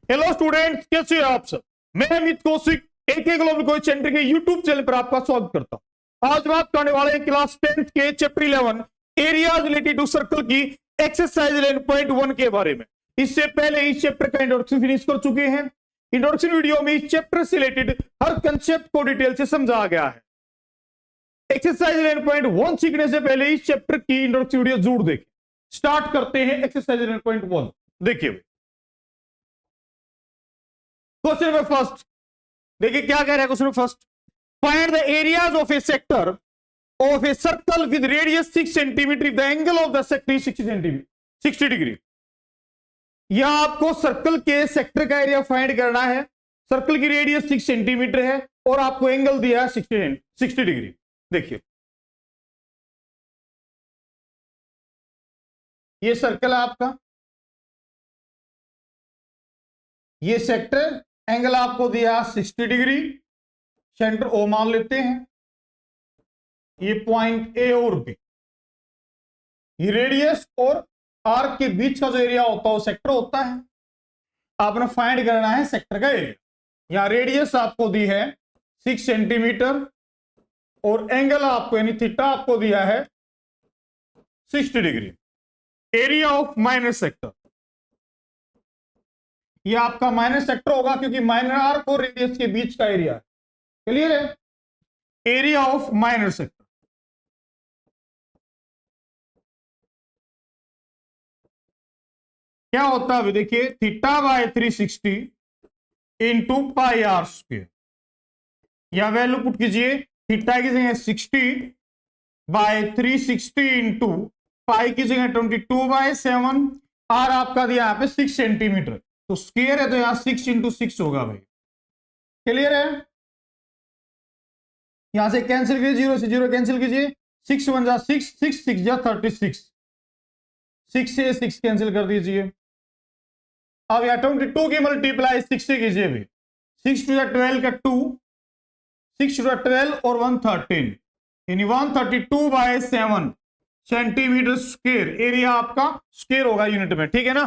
Hello students, कैसे हैं आप सब। मैं अमित कौशिक एक ग्लोबल कोच सेंटर के यूट्यूब चैनल पर आपका स्वागत करता हूं। आज बात करने वाले हैं क्लास 10th के chapter 11 areas related to circle की एक्सरसाइज 11.1 के बारे में। इससे पहले इस चैप्टर का इंट्रोडक्शन फिनिश कर चुके हैं। इंट्रोडक्शन वीडियो में इस चैप्टर से रिलेटेड हर कंसेप्ट को डिटेल से समझाया गया है। एक्सरसाइज 11.1 सीखने से पहले इस चैप्टर की इंट्रोडक्शन वीडियो जरूर देखें। स्टार्ट करते हैं एक्सरसाइज 11.1। देखिए क्वेश्चन नंबर फर्स्ट, देखिए क्या कह रहा है question number first. Find the areas of A sector of a circle with radius 6 centimetre if the angle of the sector 60 degree. यहां आपको सर्कल के सेक्टर का एरिया फाइंड करना है। सर्कल की रेडियस 6 सेंटीमीटर है और आपको एंगल दिया है 60 डिग्री। देखिए ये सर्कल है आपका, ये सेक्टर, एंगल आपको दिया 60 डिग्री, सेंटर ओ मान लेते हैं, ये पॉइंट ए और बी, ये रेडियस और आर्क के बीच का जो एरिया होता है वो सेक्टर होता है। आपने फाइंड करना है सेक्टर का एरिया। यहां रेडियस आपको दी है 6 सेंटीमीटर और एंगल आपको यानी थीटा आपको दिया है 60 degree. Area of minor sector, ये आपका माइनर सेक्टर होगा क्योंकि माइनर आर्क और रेडियस के बीच का एरिया है। क्लियर है। एरिया ऑफ माइनर सेक्टर, क्या होता है अभी देखिए, theta by 360 into pi are square. या वैल्यू पुट कीजिए, थीटा की जगह 60 बाय 360 इंटू पाई की जगह 22/7। आर आपका दिया यहाँ पे 6 सेंटीमीटर, तो स्क्वायर है तो यहां 6 इंटू 6 होगा भाई। क्लियर है। यहां से कैंसिल कीजिए, 0 से 0 कैंसिल कीजिए, 6 1 जा 6, 6 6 जा 36, 6 से 6 कैंसिल कर दीजिए। अब यहां 22 की मल्टीप्लाई 6 से कीजिए भी, 6 टू 12 का 2, 6 टू 12 और 113 यानी 132/7 सेंटीमीटर स्क्वायर। एरिया आपका स्क्वायर होगा यूनिट में, ठीक है ना।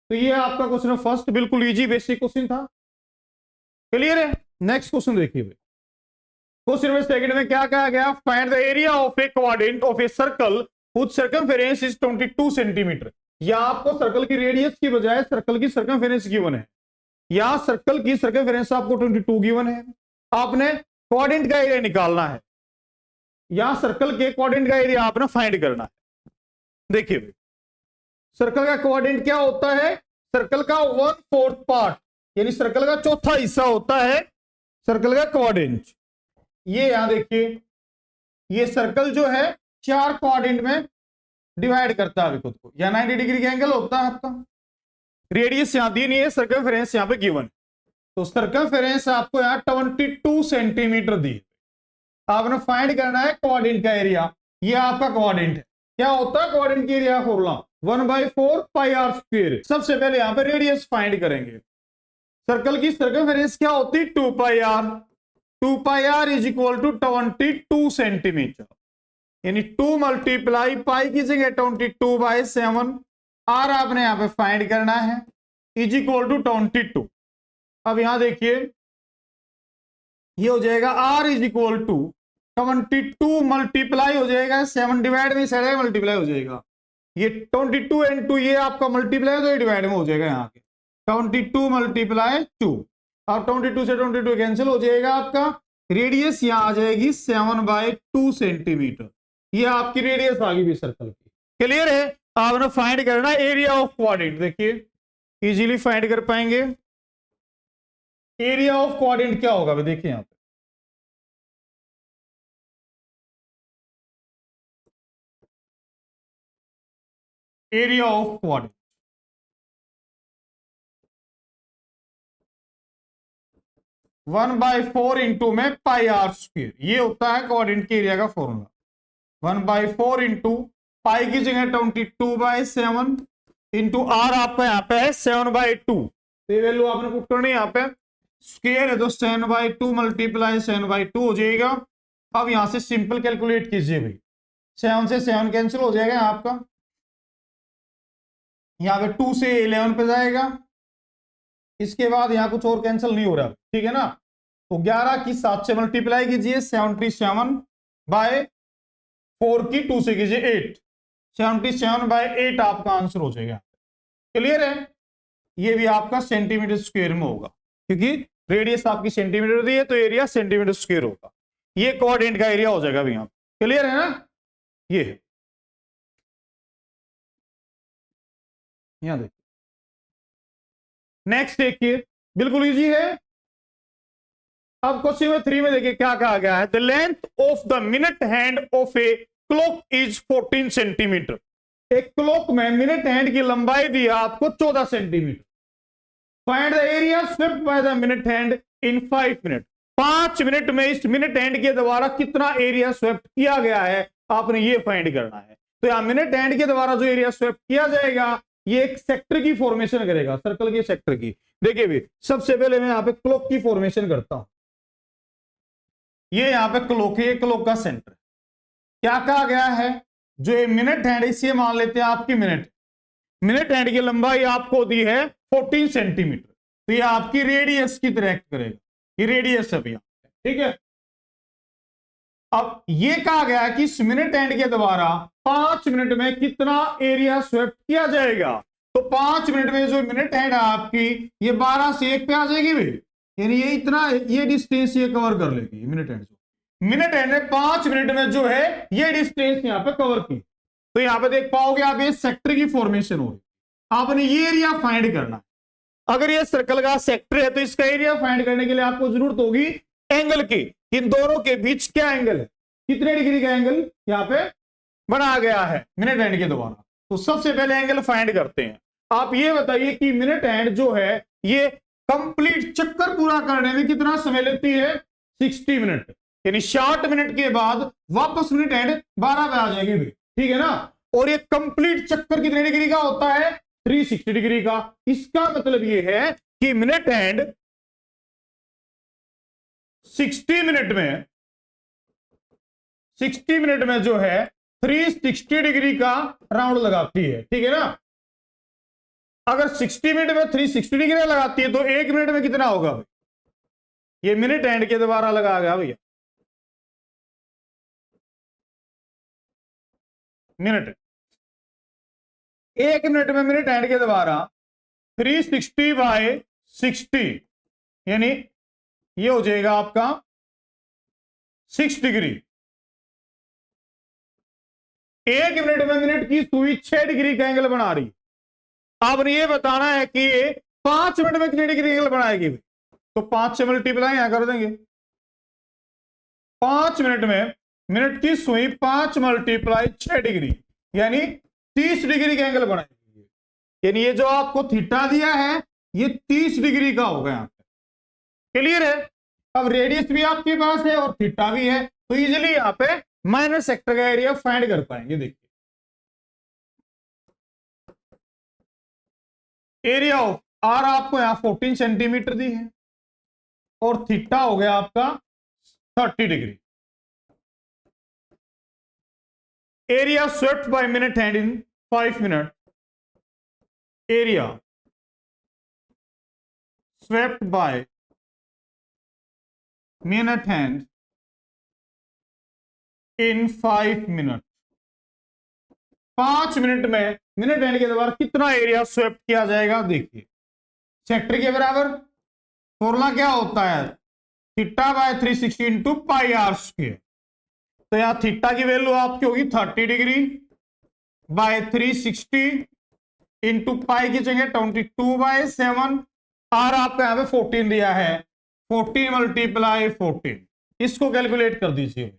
तो ये आपका क्वेश्चन फर्स्ट, बिल्कुल इजी बेसिक क्वेश्चन था। क्लियर है। नेक्स्ट क्वेश्चन देखिए भाई। क्वेश्चन नंबर सेकंड में क्या कहा गया, find the area of A quadrant of a circle which circumference is 22 centimetre. या आपको सर्कल की रेडियस की बजाय सर्कल की सर्कमफेरेंस गिवन है। या सर्कल की सर्कमफेरेंस आपको 22 गिवन है, आपने क्वाड्रेंट का एरिया निकालना है। या सर्कल के क्वाड्रेंट का एरिया आपने फाइंड करना है। देखिए भाई, सर्कल का क्वाड्रेंट क्या होता है, सर्कल का 1/4 पार्ट यानी सर्कल का चौथा हिस्सा होता है सर्कल का क्वाड्रेंट। ये यहां देखिए, ये सर्कल जो है 4 क्वाड्रेंट में डिवाइड करता है खुद को। या 90 डिग्री का एंगल होता है आपका। रेडियस यहां दी नहीं है, सर्कमफेरेंस यहां पे गिवन। तो सर्कमफेरेंस आपको यहां 22 सेंटीमीटर दी। आपने फाइंड करना है क्वाड्रेंट का एरिया। ये आपका क्वाड्रेंट है। क्या होता है क्वाड्रेंट की area formula 1/4 pi are square. सबसे पहले यहां पे रेडियस फाइंड करेंगे। सर्कल की सर्कमफेरेंस क्या होती है 2 pi r. 2 pi r is equal to 22 centimetre यानी 2 मल्टीप्लाई पाई की जगह 22/7। आर आपने यहां पे फाइंड करना है इज इक्वल टू 22। अब यहां देखिए ये हो जाएगा r is equal to 22 multiply हो जाएगा 7 डिवाइड में साइड मल्टीप्लाई हो जाएगा। ये 22 एंड 2 ये आपका मल्टीप्लाई तो ये डिवाइड में हो जाएगा। यहाँ के 22 मल्टीप्लाई 2, अब 22 से 22 कैंसिल हो जाएगा। आपका रेडियस यहाँ आ जाएगी 7/2 सेंटीमीटर। ये आपकी रेडियस आ गई सर्कल की। क्लियर है। आपने फाइंड करना एरिया ऑफ क्वाड्रेंट। देखिए इजीली फाइंड कर पाएंगे। एरिया ऑफ क्वाड्रेंट क्या होगा देखिए यहाँ पे, एरिया ऑफ क्वाड्रेंट 1/4 इंटू में पाई आर स्क्वायर। ये होता है क्वाड्रेंट के एरिया का फॉर्मूला। 1/4 इंटू पाई की जगह 22/7 इंटू आर आपका यहाँ पे है 7/2। तो वैल्यू आपने पुट करनी है यहाँ पे। स्क्वायर है तो 7/2 मल्टीप्लाई 7/2 हो जाएगा। अब यहां से सिंपल कैलकुलेट कीजिए भाई, 7 से 7 कैंसिल हो जाएगा आपका। यहां पे 2 से 11 पे जाएगा, इसके बाद यहां कुछ और कैंसिल नहीं हो रहा, ठीक है ना। तो 11 की 7 से मल्टीप्लाई कीजिए, 77 बाय 4 की 2 से कीजिए 8, 77/8 आपका आंसर हो जाएगा। क्लियर है। ये भी आपका सेंटीमीटर स्क्वायर में होगा, क्योंकि रेडियस आपकी सेंटीमीटर दी है तो एरिया सेंटीमीटर स्क्वायर होगा। ये क्वाड्रेंट का एरिया हो जाएगा भैया। क्लियर है ना। ये यहां देखिए, नेक्स्ट देखिए, बिल्कुल इजी है। अब क्वेश्चन नंबर 3 में देखिए क्या कहा गया है। The length of the minute hand of a clock is 14 centimetre. एक क्लॉक में मिनट हैंड की लंबाई दी है आपको 14 centimetre. Find the area swept by the minute hand in 5 minute. 5 minute में इस मिनट हैंड के द्वारा कितना एरिया स्वेप्ट किया गया है, आपने ये फाइंड करना है। तो यहां मिनट हैंड के द्वारा जो एरिया स्वेप्ट किया जाएगा, ये एक सेक्टर की फॉर्मेशन करेगा, सर्कल के सेक्टर की। देखिए भी, सबसे पहले मैं यहां पे क्लॉक की फॉर्मेशन करता हूं। ये यहां पे क्लॉक है, क्लॉक का सेंटर। क्या कहा गया है, जो ये मिनट हैंड, इसे मान लेते हैं आपकी मिनट हैंड की लंबाई आपको दी है 14 सेंटीमीटर। तो ये आपकी रेडियस की तरह एक्ट करेगा, ये रेडियस है भैया, ठीक है। अब ये कहा गया है कि इस मिनट हैंड के द्वारा 5 मिनट में कितना एरिया स्वेप्ट किया जाएगा। तो 5 मिनट में जो मिनट हैंड है आपकी, ये 12 से 1 पे आ जाएगी भाई, यानी ये इतना, ये डिस्टेंस ये कवर कर लेगी मिनट हैंड। मिनट हैंड ने 5 मिनट में जो है ये डिस्टेंस यहां पे कवर की। तो यहां पे देख पाओगे आप, ये सेक्टर की फॉर्मेशन हो रही। आपने ये एरिया फाइंड करना है। अगर ये सर्कल का सेक्टर है तो इसका एरिया फाइंड करने के लिए आपको जरूरत होगी एंगल की। इन दोनों के बीच क्या एंगल है, कितने डिग्री का एंगल यहां पे बनाया गया है मिनट हैंड के द्वारा। तो सबसे पहले एंगल फाइंड करते हैं। आप ये बताइए कि मिनट हैंड जो है ये कंप्लीट चक्कर पूरा करने में कितना समय लेती है, 60 मिनट। यानी 60 मिनट के बाद वापस मिनट हैंड 12 पे आ जाएगी भी, ठीक है ना। और ये कंप्लीट चक्कर कितने डिग्री का होता है, 360 डिग्री का। इसका मतलब ये है कि मिनट हैंड 60 मिनट में जो है 360 डिग्री का राउंड लगाती है, ठीक है ना। अगर 60 मिनट में 360 डिग्री लगाती है तो 1 मिनट में कितना होगा भाई, ये मिनट हैंड के द्वारा लगाया गया भैया मिनट। 1 मिनट में मिनट हैंड के द्वारा 360/60, यानी ये हो जाएगा आपका 6 डिग्री। 1 मिनट में मिनट की सुई 6 डिग्री का एंगल बना रही। आपने ये बताना है कि ये 5 मिनट में कितने डिग्री एंगल बनाएगी। तो 5 से मल्टीप्लाई यहां कर देंगे। 5 मिनट में मिनट की सुई 5 × 6 डिग्री, यानी 30 डिग्री का एंगल बनाएगी। यानी ये जो आपको थीटा दिया है ये 30 डिग्री का होगा यहां पे। क्लियर है। अब रेडियस भी आपके पास है और थीटा भी है, तो इजीली यहां पे माइनर सेक्टर का एरिया फाइंड कर पाएंगे। देखिए, एरिया ऑफ आर आपको यहां 14 सेंटीमीटर दी है और थीटा हो गया आपका 30 degree. Area swept by minute hand in 5 minute. Area swept by minute hand in 5 minute. 5 minute में मिनट हैंड के द्वारा कितना एरिया स्वेप्ट किया जाएगा। देखिए, सेक्टर के बराबर फॉर्मूला क्या होता है, θ/360 इंटू πr²। तो यहां थीटा की वैल्यू आपकी होगी 30 डिग्री बाय 360 इंटू पाई की जगह 22/7। आर आपका यहां पे 14 दिया है, 14 × 14, इसको कैलकुलेट कर दीजिए।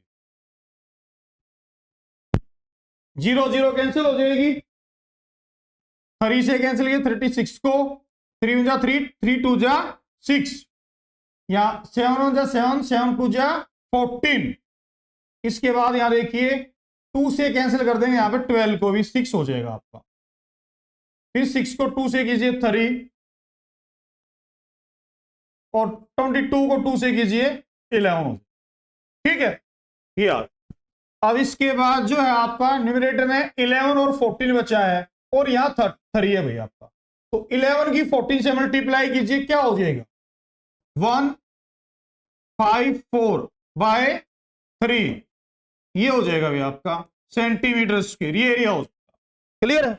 0 0 कैंसिल हो जाएगी, 3 से कैंसिल किया 36 को, 3 × 3 3 2 6, या 7 1 7 7 2 14। इसके बाद यहां देखिए 2 से कैंसिल कर देंगे, यहां पे 12 को भी 6 हो जाएगा आपका। फिर 6 को 2 से कीजिए 3 और 22 को 2 से कीजिए 11। ठीक है, ये अब इसके बाद जो है आपका न्यूमरेटर में 11 और 14 बचा है और यहां 3 है भाई आपका। तो 11 की 14 से मल्टीप्लाई कीजिए, क्या हो जाएगा 154/3, ये हो जाएगा भाई आपका सेंटीमीटर स्क्वायर, ये एरिया हो जाएगा। क्लियर है?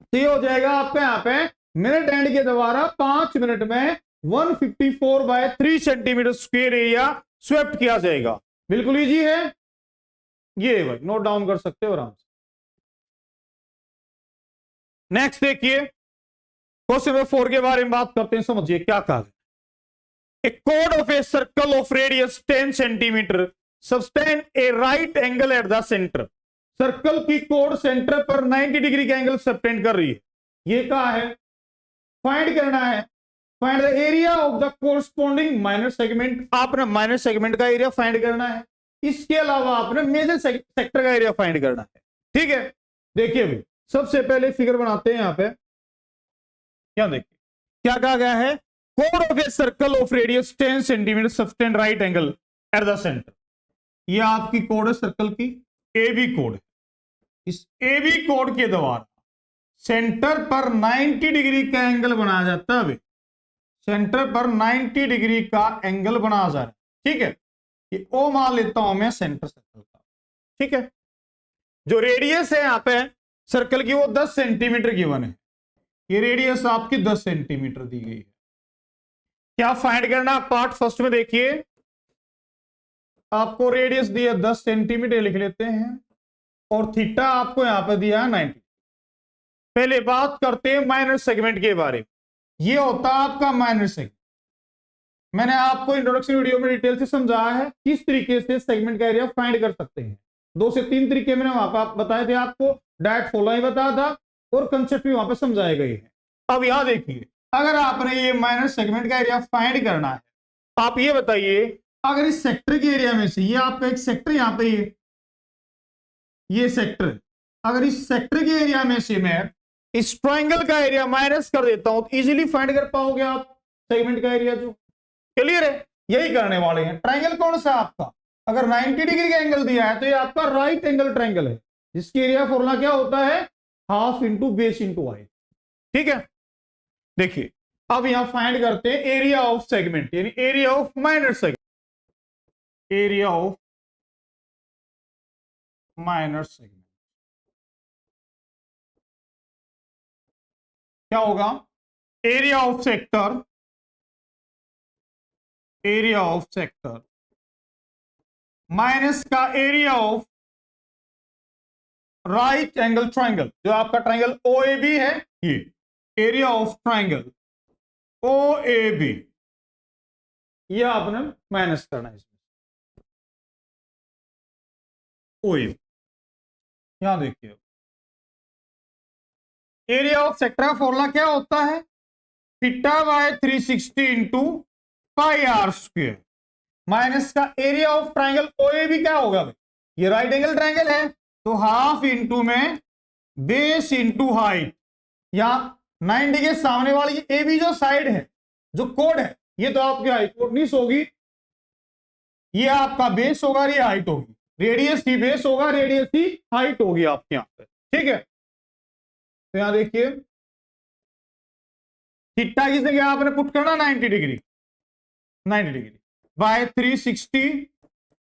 तो ये हो जाएगा आपका यहाँ पे मिनट एंड के द्वारा 5 मिनट में 154/3 सेंटीमीटर स्क्वायर एरिया स्वेप्ट किया जाएगा। बिल्कुल इजी है ये भाई, नोट डाउन कर सकते हो आराम से। नेक्स्ट देखिए क्वेश्चन नंबर 4 के बारे में बात करते हैं, समझिए क्या कहा गया। A chord of a circle of radius 10 centimeter sustain a right angle at the center. Circle की कोड सेंटर पर 90 डिग्री का एंगल सस्टेन कर रही है। ये कहा है फाइंड करना है, find the area of the corresponding minor segment. आपने माइनर सेगमेंट का एरिया फाइंड करना है, इसके अलावा आपने मेजर सेक्टर का एरिया फाइंड करना है। ठीक है, देखिए भाई सबसे पहले फिगर बनाते हैं। यहां पे क्या देखिए क्या कहा गया है, code of a circle of radius 10 centimetre sustain right angle eight the centre. ये आपकी कोड है सर्कल की, ए बी कोड है। इस ए बी कोड के द्वारा सेंटर पर 90 डिग्री का एंगल बनाया जाता है। सेंटर पर 90 डिग्री का एंगल बनाया जा रहा है। ठीक है, ये ओ मान लेता हूं मैं सेंटर सर्कल का। ठीक है, जो रेडियस है यहां पे सर्कल की वो 10 सेंटीमीटर गिवन है। ये रेडियस आपकी 10 सेंटीमीटर दी गई है। क्या फाइंड करना, पार्ट फर्स्ट में देखिए आपको रेडियस दिया 10 सेंटीमीटर लिख लेते हैं और थीटा आपको यहां पे दिया है 90। पहले बात करते हैं माइनर सेगमेंट के बारे में। ये होता है आपका माइनर सेगमेंट। मैंने आपको इंट्रोडक्शन वीडियो में डिटेल से समझाया है किस तरीके से सेगमेंट का एरिया फाइंड कर सकते हैं। 2 से 3 तरीके मैंने वहां पर बताए थे आपको, डायरेक्ट फॉलो ही बताया था और कंसेप्ट भी वहां पर समझाए गए हैं। अब यहां देखिए अगर आपने ये माइनर सेगमेंट का एरिया फाइंड करना है, आप ये बताइए अगर इस सेक्टर के एरिया में से ये आपका एक सेक्टर यहां पे ये सेक्टर, अगर इस सेक्टर के एरिया में से मैं इस ट्रायंगल का एरिया माइनस कर देता हूं तो इजीली फाइंड कर पाओगे आप सेगमेंट का एरिया। जो क्लियर है, यही करने वाले हैं। ट्रायंगल कौन सा आपका, अगर 90 डिग्री का एंगल दिया है तो ये आपका राइट एंगल ट्रायंगल है, जिसकी एरिया फॉर्मूला क्या होता है, half into base into height. ठीक है, देखिए अब यहां फाइंड करते हैं एरिया ऑफ सेगमेंट, यानी area of minor segment. Area of minor segment क्या होगा, area of sector, area of sector minus का area of right angle triangle. जो आपका ट्रायंगल ओ ए बी है, ये area of triangle O A B, ये आपने माइनस करना है इसमें ओ ए बी। यहां देखिए एरिया ऑफ सेक्टर का फॉर्मूला क्या होता है, theta by 360 into pi are square minus का area of triangle O A B क्या होगा भाई, ये राइट एंगल ट्रायंगल है तो हाफ इंटू में बेस इंटू हाइट, या 90 के सामने वाली ए बी जो साइड है, जो कोड है, ये तो आपकी हाइपोटेन्यूज होगी, ये आपका बेस होगा, ये हाइट होगी। रेडियस ही बेस होगा, रेडियस ही हाइट होगी आपके यहां पे। ठीक है, तो यहां देखिए थीटा की जगह आपने पुट करना 90 डिग्री, 90 डिग्री बाय 360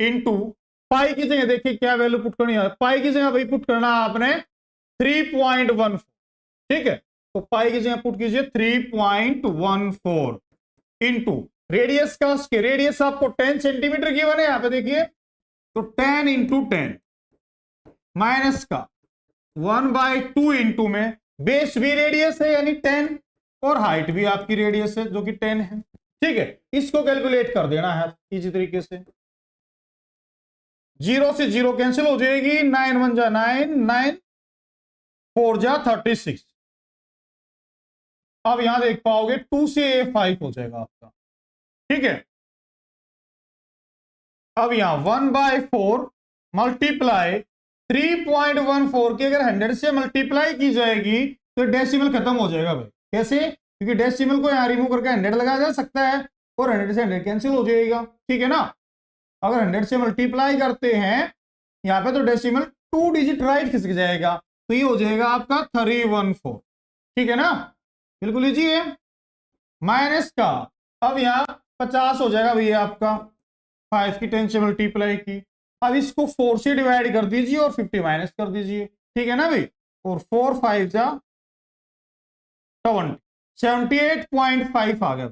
इंटू पाई की जगह देखिए क्या वैल्यू पुट करनी है, पाई की जगह भाई पुट करना आपने 3.14। ठीक है, तो पाई की जगह पुट कीजिए 3.14 इंटू रेडियस का, रेडियस आपको 10 सेंटीमीटर की बने यहां पे देखिए, तो 10 इंटू 10 माइनस का 1/2 इंटू में बेस भी रेडियस है यानी 10 और हाइट भी आपकी रेडियस है जो कि 10 है। ठीक है, इसको कैलकुलेट कर देना है इसी तरीके से, 0 से 0 कैंसिल हो जाएगी, 9 1 जा 9, 9 4 जा 36। अब यहां देख पाओगे 2 से 5 हो जाएगा आपका। ठीक है, अब यहां 1/4 मल्टीप्लाई 3.14 की अगर 100 से मल्टीप्लाई की जाएगी तो डेसिमल खत्म हो जाएगा भाई। कैसे, क्योंकि डेसिमल को यहां रिमूव करके 100 लगाया जा सकता है और 100 से 100 कैंसिल हो जाएगा। ठीक है ना, अगर 100 से मल्टीप्लाई करते हैं यहां पे तो डेसिमल 2 डिजिट राइट खिसक जाएगा, तो ये हो जाएगा आपका 314। ठीक है ना, बिल्कुल इजी है। माइनस का अब यहाँ 50 हो जाएगा भैया आपका, 5 की 10 से मल्टीप्लाई की। अब इसको 4 से डिवाइड कर दीजिए और 50 माइनस कर दीजिए, ठीक है ना भाई। और 4 5 जा 20, 78.5 आ गया।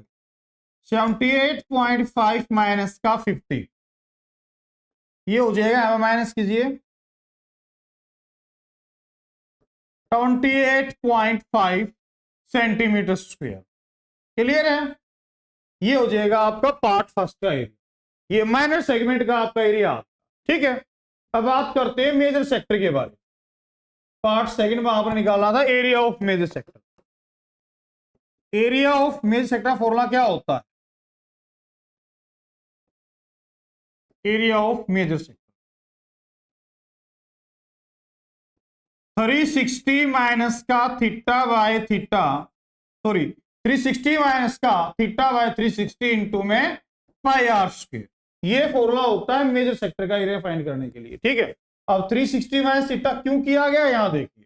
78.5 माइनस का 50, ये हो जाएगा, माइनस कीजिए 28.5 सेंटीमीटर स्क्वायर। क्लियर है, ये हो जाएगा आपका पार्ट फर्स्ट का एरिया, ये माइनर सेगमेंट का आपका एरिया। ठीक है, अब बात करते हैं मेजर सेक्टर के बारे में। पार्ट सेकंड में आपने निकाला था area of major sector. Area of major sector formula क्या होता है? Area of major sector 360 minus का theta by theta, sorry 360 minus का थीटा बाय 360 इंटू में पाई आर स्क्वायर। ये फॉर्मूला होता है मेजर सेक्टर का एरिया फाइंड करने के लिए। ठीक है, अब 360 माइनस थीटा क्यों किया गया, यहां देखिए,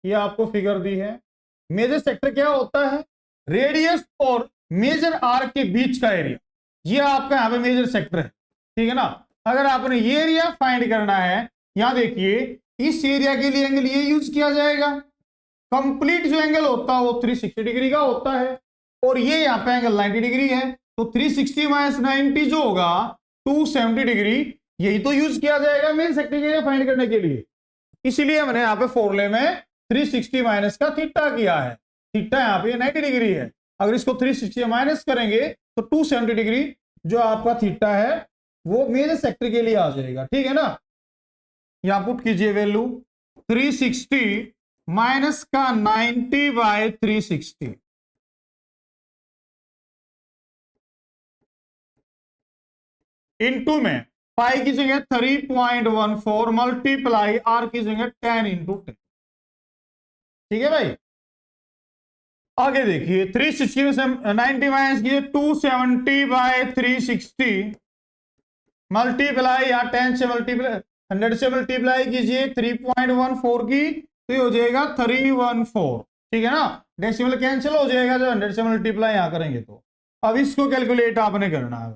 ये आपको फिगर दी है। मेजर सेक्टर क्या होता है? रेडियस और मेजर आर्क के बीच का एरिया, ये आपका यहां पे मेजर सेक्टर है। ठीक है ना, अगर आपने ये एरिया फाइंड करना है, यहां देखिए इस एरिया के लिए एंगल ये यूज किया जाएगा। कंप्लीट जो एंगल होता है वो 360 डिग्री का होता है, और ये यहां पे एंगल 90 डिग्री है, तो 360 माइनस 90 जो होगा 270 डिग्री, यही तो यूज किया जाएगा मेजर सेक्टर के एरिया फाइंड करने के लिए। इसीलिए हमने यहां पे फॉर्मूले में 360 माइनस का थीटा किया है। थीटा यहाँ पे 90 डिग्री है, अगर इसको 360 माइनस करेंगे तो 270 डिग्री जो आपका थीटा है वो मेजर सेक्टर के लिए आ जाएगा। ठीक है ना, यहां पुट कीजिए वैल्यू 360 माइनस का 90 बाय 360, इंटू में पाई की जगह 3.14 मल्टीप्लाई आर की जगह 10 इंटू 10। ठीक है भाई, आगे देखिए 360 में से 90 माइनस कीजिए 270 बाय 360 मल्टीप्लाई, या 10 से मल्टीप्लाई 100 से मल्टीप्लाई कीजिए 3.14 की, तो ये हो जाएगा 314। ठीक है ना, डेसिमल कैंसिल हो जाएगा जब 100 से मल्टीप्लाई यहां करेंगे तो। अब इसको कैलकुलेट आपने करना है,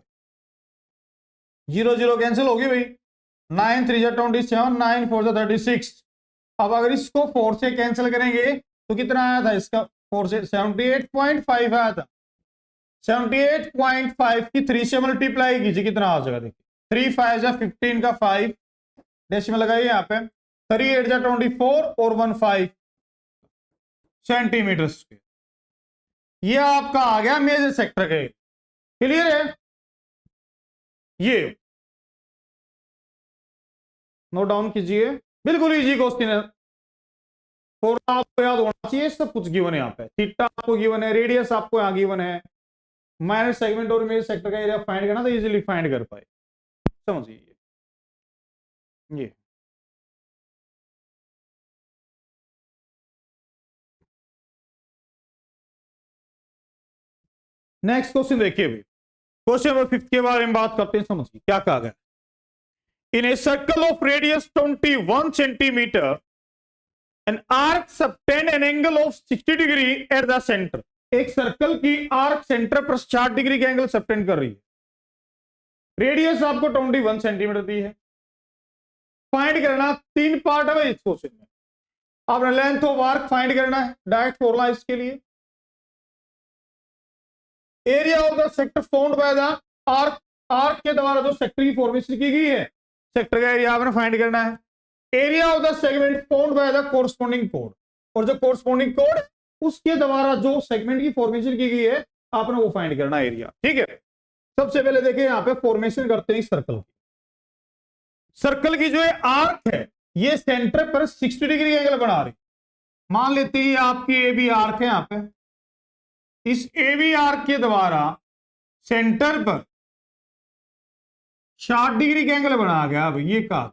0 0 कैंसिल होगी भाई, 9 3 27, 9 4 36। अब अगर इसको 4 से कैंसिल करेंगे तो कितना आया था इसका, 4 से 78.5 आया था। 78.5 की 3 से मल्टीप्लाई कीजिए, कितना आ जाएगा देखिए, 3 5 जा 15 का 5 डेसिमल लगाइए यहाँ पे, 3 8 जा 24 और 1 5 सेंटीमीटर स्क्वायर। ये आपका आ गया मेजर सेक्टर के। क्लियर है, ये नोट डाउन कीजिए, बिल्कुल इजी क्वेश्चन है। फॉर्मूला आपको याद होना चाहिए, सब कुछ गिवन है यहाँ पे। थीटा आपको गिवन है, रेडियस आपको यहाँ गिवन है, माइनर सेगमेंट और मेजर सेक्टर का एरिया फाइंड करना तो इजीली फाइंड कर पाए। समझिए ये नेक्स्ट क्वेश्चन देखिए भाई, क्वेश्चन नंबर 5 के बारे में बात करते हैं। समझिए क्या कहा गया। In a circle of radius 21 centimetre an arc subtend an angle of 60 degree at the centre. एक सर्कल की आर्क सेंटर पर 60 डिग्री का एंगल सबटेंड कर रही है। रेडियस आपको 21 सेंटीमीटर दी है, फाइंड करना। 3 पार्ट है इस क्वेश्चन में। आपने लेंथ ऑफ आर्क फाइंड करना है, डायरेक्ट फॉर्मूला इसके लिए। Area of the sector found by the arc, arc के द्वारा जो सेक्टर की फॉर्मेशन की गई है, सेक्टर का एरिया आपने फाइंड करना है। Area of the segment found by the corresponding code, और जो कोरस्पोंडिंग कोड उसके द्वारा जो सेगमेंट की फॉर्मेशन की गई है आपने वो फाइंड करना एरिया। ठीक है, सबसे पहले देखिए यहां पे फॉर्मेशन करते हैं सर्कल की। सर्कल की जो है आर्क है, ये सेंटर पर 60 डिग्री एंगल बना रही। मान लेते हैं आपकी ए बी आर्क है, यहां पे इस ए बी आर्क के द्वारा सेंटर पर 60 डिग्री का एंगल बना गया। अब ये कहा,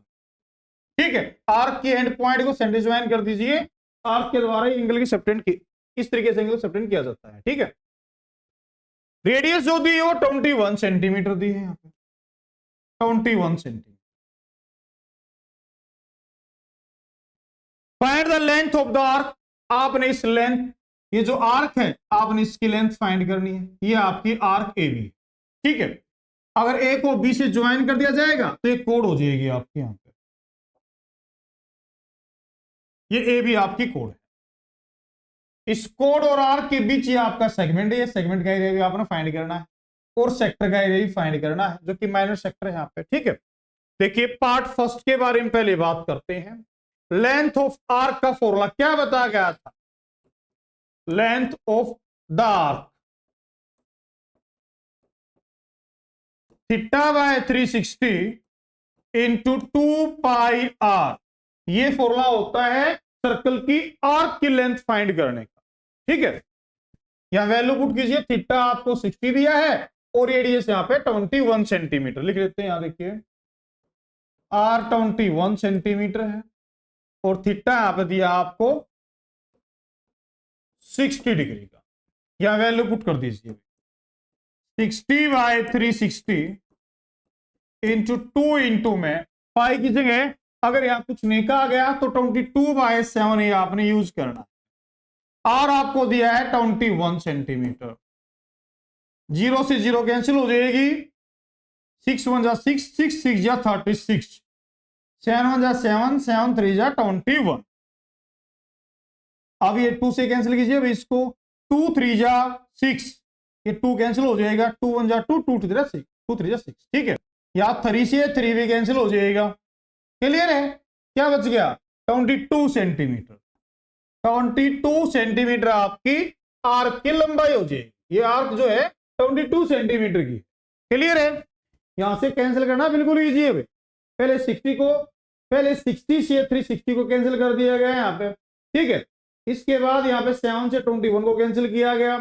ठीक है, आर्क के एंड पॉइंट को सेंटर ज्वाइन कर दीजिए, आर्क के द्वारा एंगल की सबटेंड की इस तरीके से एंगल सबटेंड किया जाता है। ठीक है, रेडियस जो दी है वो 21 सेंटीमीटर दी है, यहां पे 21 centimetre. Find the length of the arc, आपने इस लेंथ, ये जो आर्क है आपने इसकी लेंथ फाइंड करनी है, ये आपकी आर्क ए बी, ठीक है। अगर ए को बी से ज्वाइन कर दिया जाएगा तो ये कोड हो जाएगी आपकी, यहां पे ये ए बी आपकी कोड है। इस कोड और आर्क के बीच ये आपका सेगमेंट है, ये सेगमेंट का एरिया भी आपने फाइंड करना है और सेक्टर का एरिया भी फाइंड करना है, जो कि माइनर सेक्टर है यहाँ पे, ठीक है। देखिए पार्ट फर्स्ट के बारे में पहले बात करते हैं। लेंथ ऑफ आर्क का फॉर्मूला क्या बताया गया था? Length of the arc theta by 360 into 2 pi r, ये फॉर्मूला होता है सर्कल की आर्क की लेंथ फाइंड करने का, ठीक है। यहां वैल्यू पुट कीजिए, थीटा आपको 60 दिया है और रेडियस यहां पे 21 सेंटीमीटर लिख लेते हैं। यहां देखिए आर 21 सेंटीमीटर है और थीटा यहां पे दिया आपको 60 डिग्री का। यहां वैल्यू पुट कर दीजिए 60 बाय 360 इंटू 2 इंटू में पाई की जगह अगर यहां कुछ नहीं कहा गया तो 22/7 ये आपने यूज करना। आर आपको दिया है 21 सेंटीमीटर, 0 से 0 कैंसिल हो जाएगी, 6 1 जा 6, 6 6 जा 36, 7 1 जा 7, 7 3 जा 21। अब ये 2 से कैंसिल कीजिए, अब इसको 2 3 जा 6, ये 2 कैंसिल हो जाएगा, 2 1 जा 2, 2 3 जा 6, 2 3 जा 6, ठीक है। या 3 से 3 भी कैंसिल हो जाएगा। क्लियर है? क्या बच गया? 22 सेंटीमीटर। 22 सेंटीमीटर आपकी आर्क की लंबाई हो जाएगी। ये आर्क जो है 22 सेंटीमीटर की। क्लियर है? यहां से कैंसिल करना बिल्कुल इजी है। पहले 60 से 360 को कैंसिल कर दिया गया यहां पे, ठीक है। इसके बाद यहां पे 7 से 21 को कैंसिल किया गया,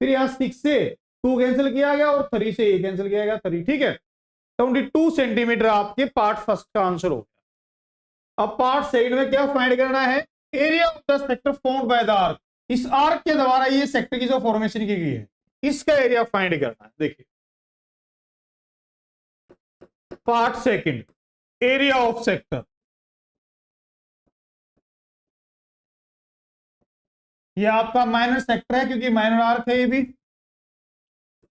फिर यहां 6 से 2 कैंसिल किया गया और 3 से 1 कैंसिल किया गया, 3, ठीक है। 22 सेंटीमीटर आपके पार्ट फर्स्ट का आंसर हो गया। अब पार्ट सेकंड में क्या फाइंड करना है? Area of the sector formed by the arc. इस आर्क के द्वारा ये सेक्टर की जो फॉर्मेशन की गई है इसका एरिया फाइंड करना है। देखिए part second, area of sector. ये आपका माइनर सेक्टर है क्योंकि माइनर आर्क है ये भी।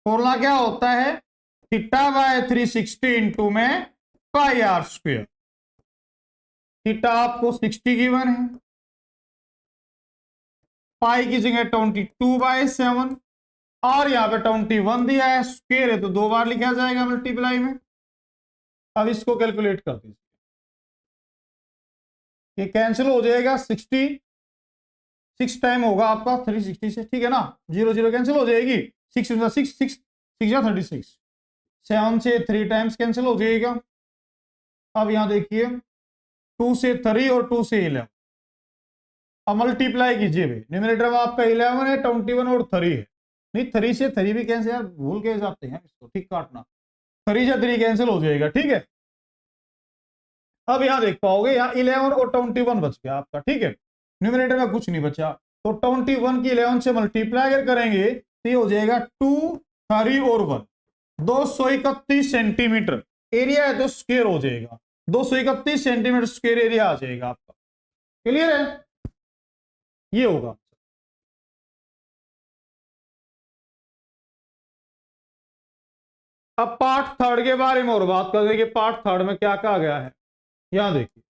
फॉर्मूला क्या होता है? थीटा बाय 360 इंटू में पाई आर स्क्वायर। थीटा आपको 60 गिवन है, पाई की जगह 22/7 और यहां पे 21 दिया है, स्क्वायर है तो 2 बार लिखा जाएगा मल्टीप्लाई में। अब इसको कैलकुलेट कर दीजिए, ये कैंसिल हो जाएगा, 6 टाइम होगा आपका 360 से, ठीक है ना। 0 0 कैंसिल हो जाएगी, 6 6 6 6 या 36, 7 से 3 टाइम्स कैंसिल हो जाएगा। अब यहां देखिए 2 से 3 और 2 से 11, अब मल्टीप्लाई कीजिए भाई। न्यूमरेटर में आपका 11 है, 21 और 3 है। नहीं 3 से 3 भी कैंसिल, यार भूल के जाते हैं इसको, ठीक काटना, 3 से 3 कैंसिल हो जाएगा, ठीक है। अब यहां देख पाओगे यहाँ 11 और 21 बच गया आपका, ठीक है। न्यूमरेटर में कुछ नहीं बचा, तो 21 की 11 से मल्टीप्लाई अगर करेंगे तो ये हो जाएगा 2 3 और 1, 231 सेंटीमीटर एरिया है तो स्क्वायर हो जाएगा, 231 सेंटीमीटर स्क्वायर एरिया आ जाएगा आपका। क्लियर है? ये होगा। अब पार्ट थर्ड के बारे में और बात करेंगे कि पार्ट थर्ड में क्या कहा गया है। यहां देखिए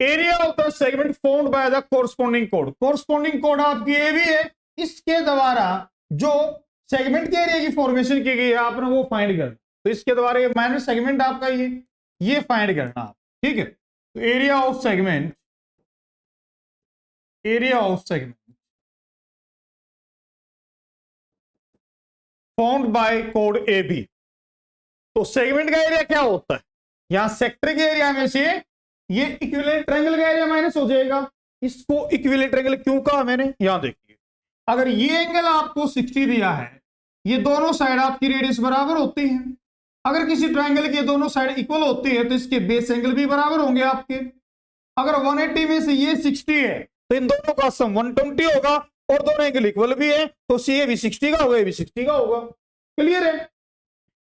area of the segment formed by the corresponding code. Corresponding code आपकी ए भी है, इसके द्वारा जो सेगमेंट के एरिया की फॉर्मेशन की गई है आपने वो फाइंड करना। तो इसके द्वारा ये माइनर सेगमेंट आपका ये फाइंड करना आप, ठीक है। तो area of segment formed by कोड ए बी। तो सेगमेंट का एरिया क्या होता है? यहां सेक्टर के एरिया में से ये इक्विवेलेंट ट्रायंगल का एरिया माइनस हो जाएगा। इसको इक्विवेलेंट ट्रायंगल क्यों कहा मैंने? यहां देखिए अगर ये एंगल आपको 60 दिया है, ये दोनों साइड आपकी रेडियस बराबर होती है। अगर किसी ट्रायंगल की दोनों साइड इक्वल होती है तो इसके बेस एंगल भी बराबर होंगे आपके। अगर 180 में से ये 60 है तो इन दोनों का सम 120 होगा और दोनों एंगल इक्वल भी है तो ये भी 60 का होगा, ये भी 60 का होगा। क्लियर है?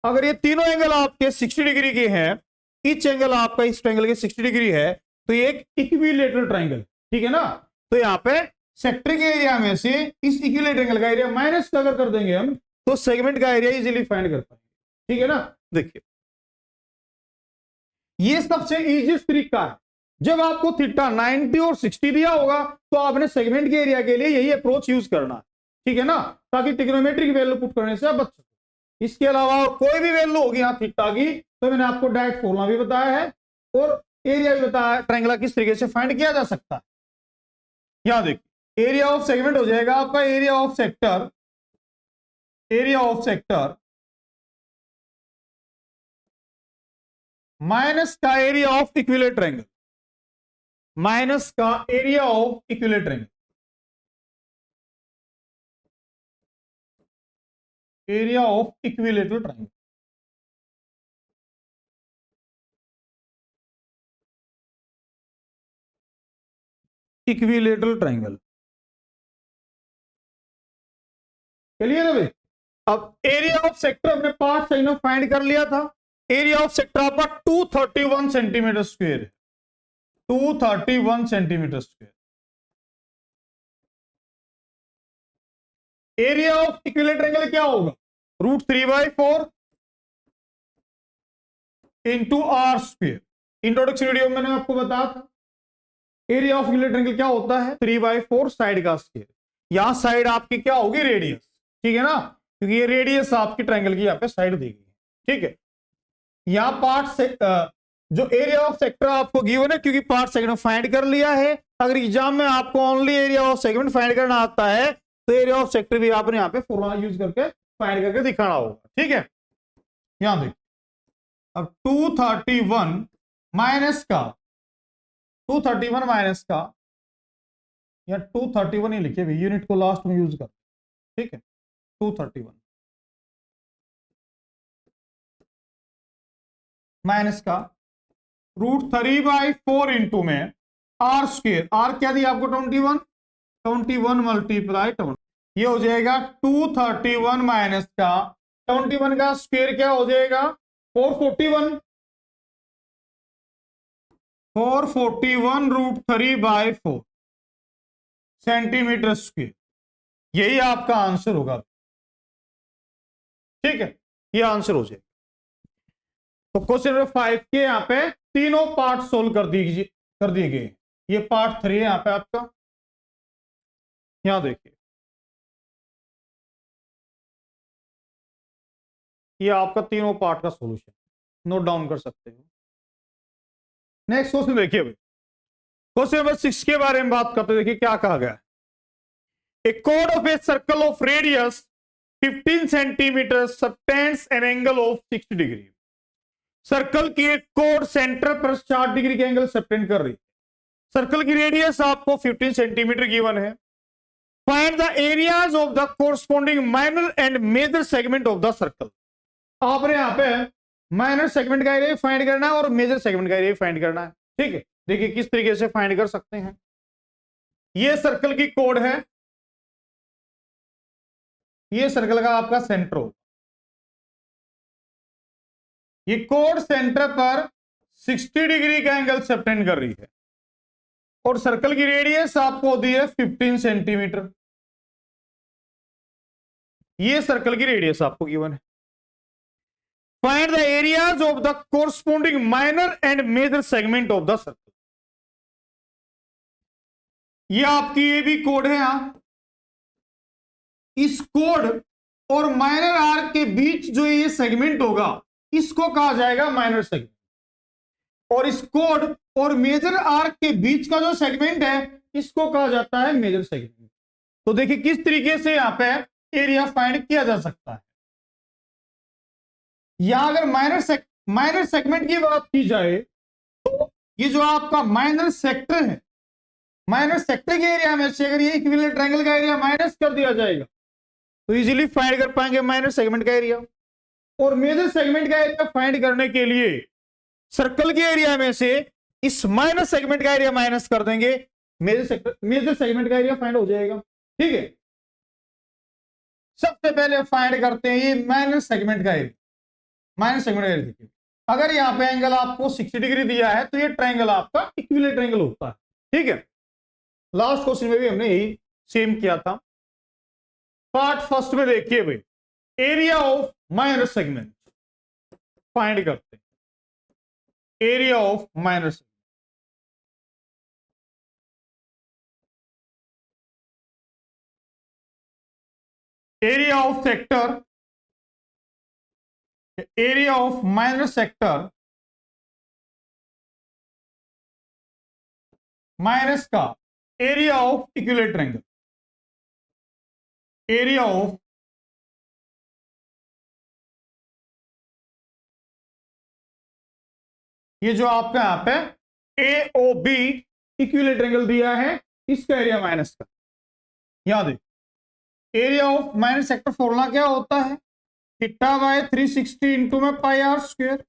अगर ये तीनों एंगल आपके 60 डिग्री के हैं, ईच एंगल आपका इस ट्रायंगल के 60 डिग्री है, तो ये एक इक्विलेटरल ट्रायंगल, ठीक है ना। तो यहाँ पे सेक्टर के एरिया में से इस इक्विलेटरल एंगल का एरिया माइनस अगर कर देंगे हम तो सेगमेंट का एरिया इजीली फाइंड कर पाएंगे। ठीक है ना, देखिए ये सबसे इजीएस्ट तरीका है। जब आपको थीटा 90 और 60 दिया होगा तो आपने सेगमेंट के एरिया के लिए यही अप्रोच यूज करना है। ठीक है ना, ताकि ट्रिग्नोमेट्रिक वैल्यू पुट करने से आप बच सको। इसके अलावा और कोई भी वैल्यू होगी यहाँ थीटा की तो मैंने आपको डायरेक्ट फॉर्मूला भी बताया है और एरिया भी बताया ट्रायंगल किस तरीके से फाइंड किया जा सकता है। यहां देखिए एरिया ऑफ सेगमेंट हो जाएगा आपका एरिया ऑफ सेक्टर माइनस का area of equilateral angle, minus का area of equilateral angle, area of equilateral triangle. Equilateral triangle clear है भाई। अब एरिया ऑफ सेक्टर हमने पार्ट साइन ऑफ फाइंड कर लिया था। एरिया ऑफ सेक्टर आपका 231 सेंटीमीटर स्क्वायर है, 231 centimetre square. Area of equilateral angle क्या होगा, √3/4 into r square. Introduction video में मैंने आपको बताया था एरिया ऑफ इक्विलेटरल एंगल क्या होता है, 3/4 साइड का स्क्वायर। यहां साइड आपकी क्या होगी, रेडियस। ठीक है ना, क्योंकि ये रेडियस आपकी ट्रायंगल की यहाँ पे साइड दी गई है। ठीक है, यहां पार्ट से जो एरिया ऑफ सेक्टर आपको गिवन है, क्योंकि पार्ट सेगमेंट फाइंड कर लिया है। अगर एग्जाम में आपको only area of segment find करना आता है तो एरिया ऑफ सेक्टर भी आपने यहाँ पे फॉर्मूला यूज करके फाइंड करके दिखाना होगा। ठीक है, यहां देखिए अब 231 माइनस का 231 माइनस का या 231 ही लिखे भी, यूनिट को लास्ट में यूज कर। ठीक है, 231 माइनस का √3/4 इंटू में आर स्क्वायर। आर क्या दिया आपको 21 मल्टीप्लाई 20, ये हो जाएगा 231 माइनस का 21 का स्क्वायर क्या हो जाएगा 441 √3/4 सेंटीमीटर स्क्वायर। यही आपका आंसर होगा। ठीक है, ये आंसर हो जाएगा। तो क्वेश्चन नंबर 5 के यहां पे तीनों पार्ट सोल्व कर दिए गए। ये पार्ट 3 है यहां पे आपका। यहां देखिए ये आपका तीनों पार्ट का सॉल्यूशन नोट डाउन कर सकते हो। नेक्स्ट क्वेश्चन देखिए भाई, क्वेश्चन नंबर 6 के बारे में बात करते हैं। देखिए क्या कहा गया है, ए कोड of a circle of radius 15 centimetre subtends an angle of 60 degree. Circle की एक कोड सेंटर पर 60 डिग्री के एंगल सबटेंड कर रही है। सर्कल की रेडियस आपको 15 सेंटीमीटर गिवन है। Find the areas of the corresponding minor and major segment of the circle. आपने यहां पे माइनर सेगमेंट का एरिया फाइंड करना है और मेजर सेगमेंट का एरिया फाइंड करना है। ठीक है, देखिए किस तरीके से फाइंड कर सकते हैं। ये सर्कल की कोड है, ये सर्कल का आपका सेंटर हो। ये कोड सेंटर पर 60 डिग्री का एंगल सबटेंड कर रही है और सर्कल की रेडियस आपको दी है 15 सेंटीमीटर। ये सर्कल की रेडियस आपको गिवन है। Find the areas of the corresponding minor and major segment of the circle. ये आपकी ये भी कोड है। यहां इस कोड और माइनर आर्क के बीच जो ये सेगमेंट होगा इसको कहा जाएगा माइनर सेगमेंट, और इस कोड और मेजर आर्क के बीच का जो सेगमेंट है इसको कहा जाता है मेजर सेगमेंट। तो देखिए किस तरीके से यहां पे एरिया फाइंड किया जा सकता है। यहां अगर माइनर सेगमेंट की बात की जाए तो ये जो आपका माइनर सेक्टर है, माइनर सेक्टर के एरिया में से अगर ये इक्विलेटरल ट्रायंगल का एरिया माइनस कर दिया जाएगा तो इजीली फाइंड कर पाएंगे माइनर सेगमेंट का एरिया। और मेजर सेगमेंट का एरिया फाइंड करने के लिए सर्कल के एरिया में से इस माइनर सेगमेंट का एरिया माइनस कर देंगे, मेजर सेगमेंट का एरिया फाइंड हो जाएगा। ठीक है, सबसे पहले फाइंड करते हैं ये माइनर सेगमेंट का एरिया। माइनर सेगमेंट का एरिया देखिए, अगर यहां पे एंगल आपको 60 डिग्री दिया है तो ये ट्रायंगल आपका इक्विलेटरल एंगल होता है। ठीक है, लास्ट क्वेश्चन में भी हमने यही सेम किया था। पार्ट फर्स्ट में देखिए भाई, area of minor segment find करते हैं। Area of minor segment, area of sector, area of minor sector minus का area of equilateral angle, area of ये जो आपका यहां पे A O B equilateral angle दिया है, इसका एरिया माइनस का। याद है area of minus sector formula क्या होता है, थीटा बाय 360 इंटू में pi are square.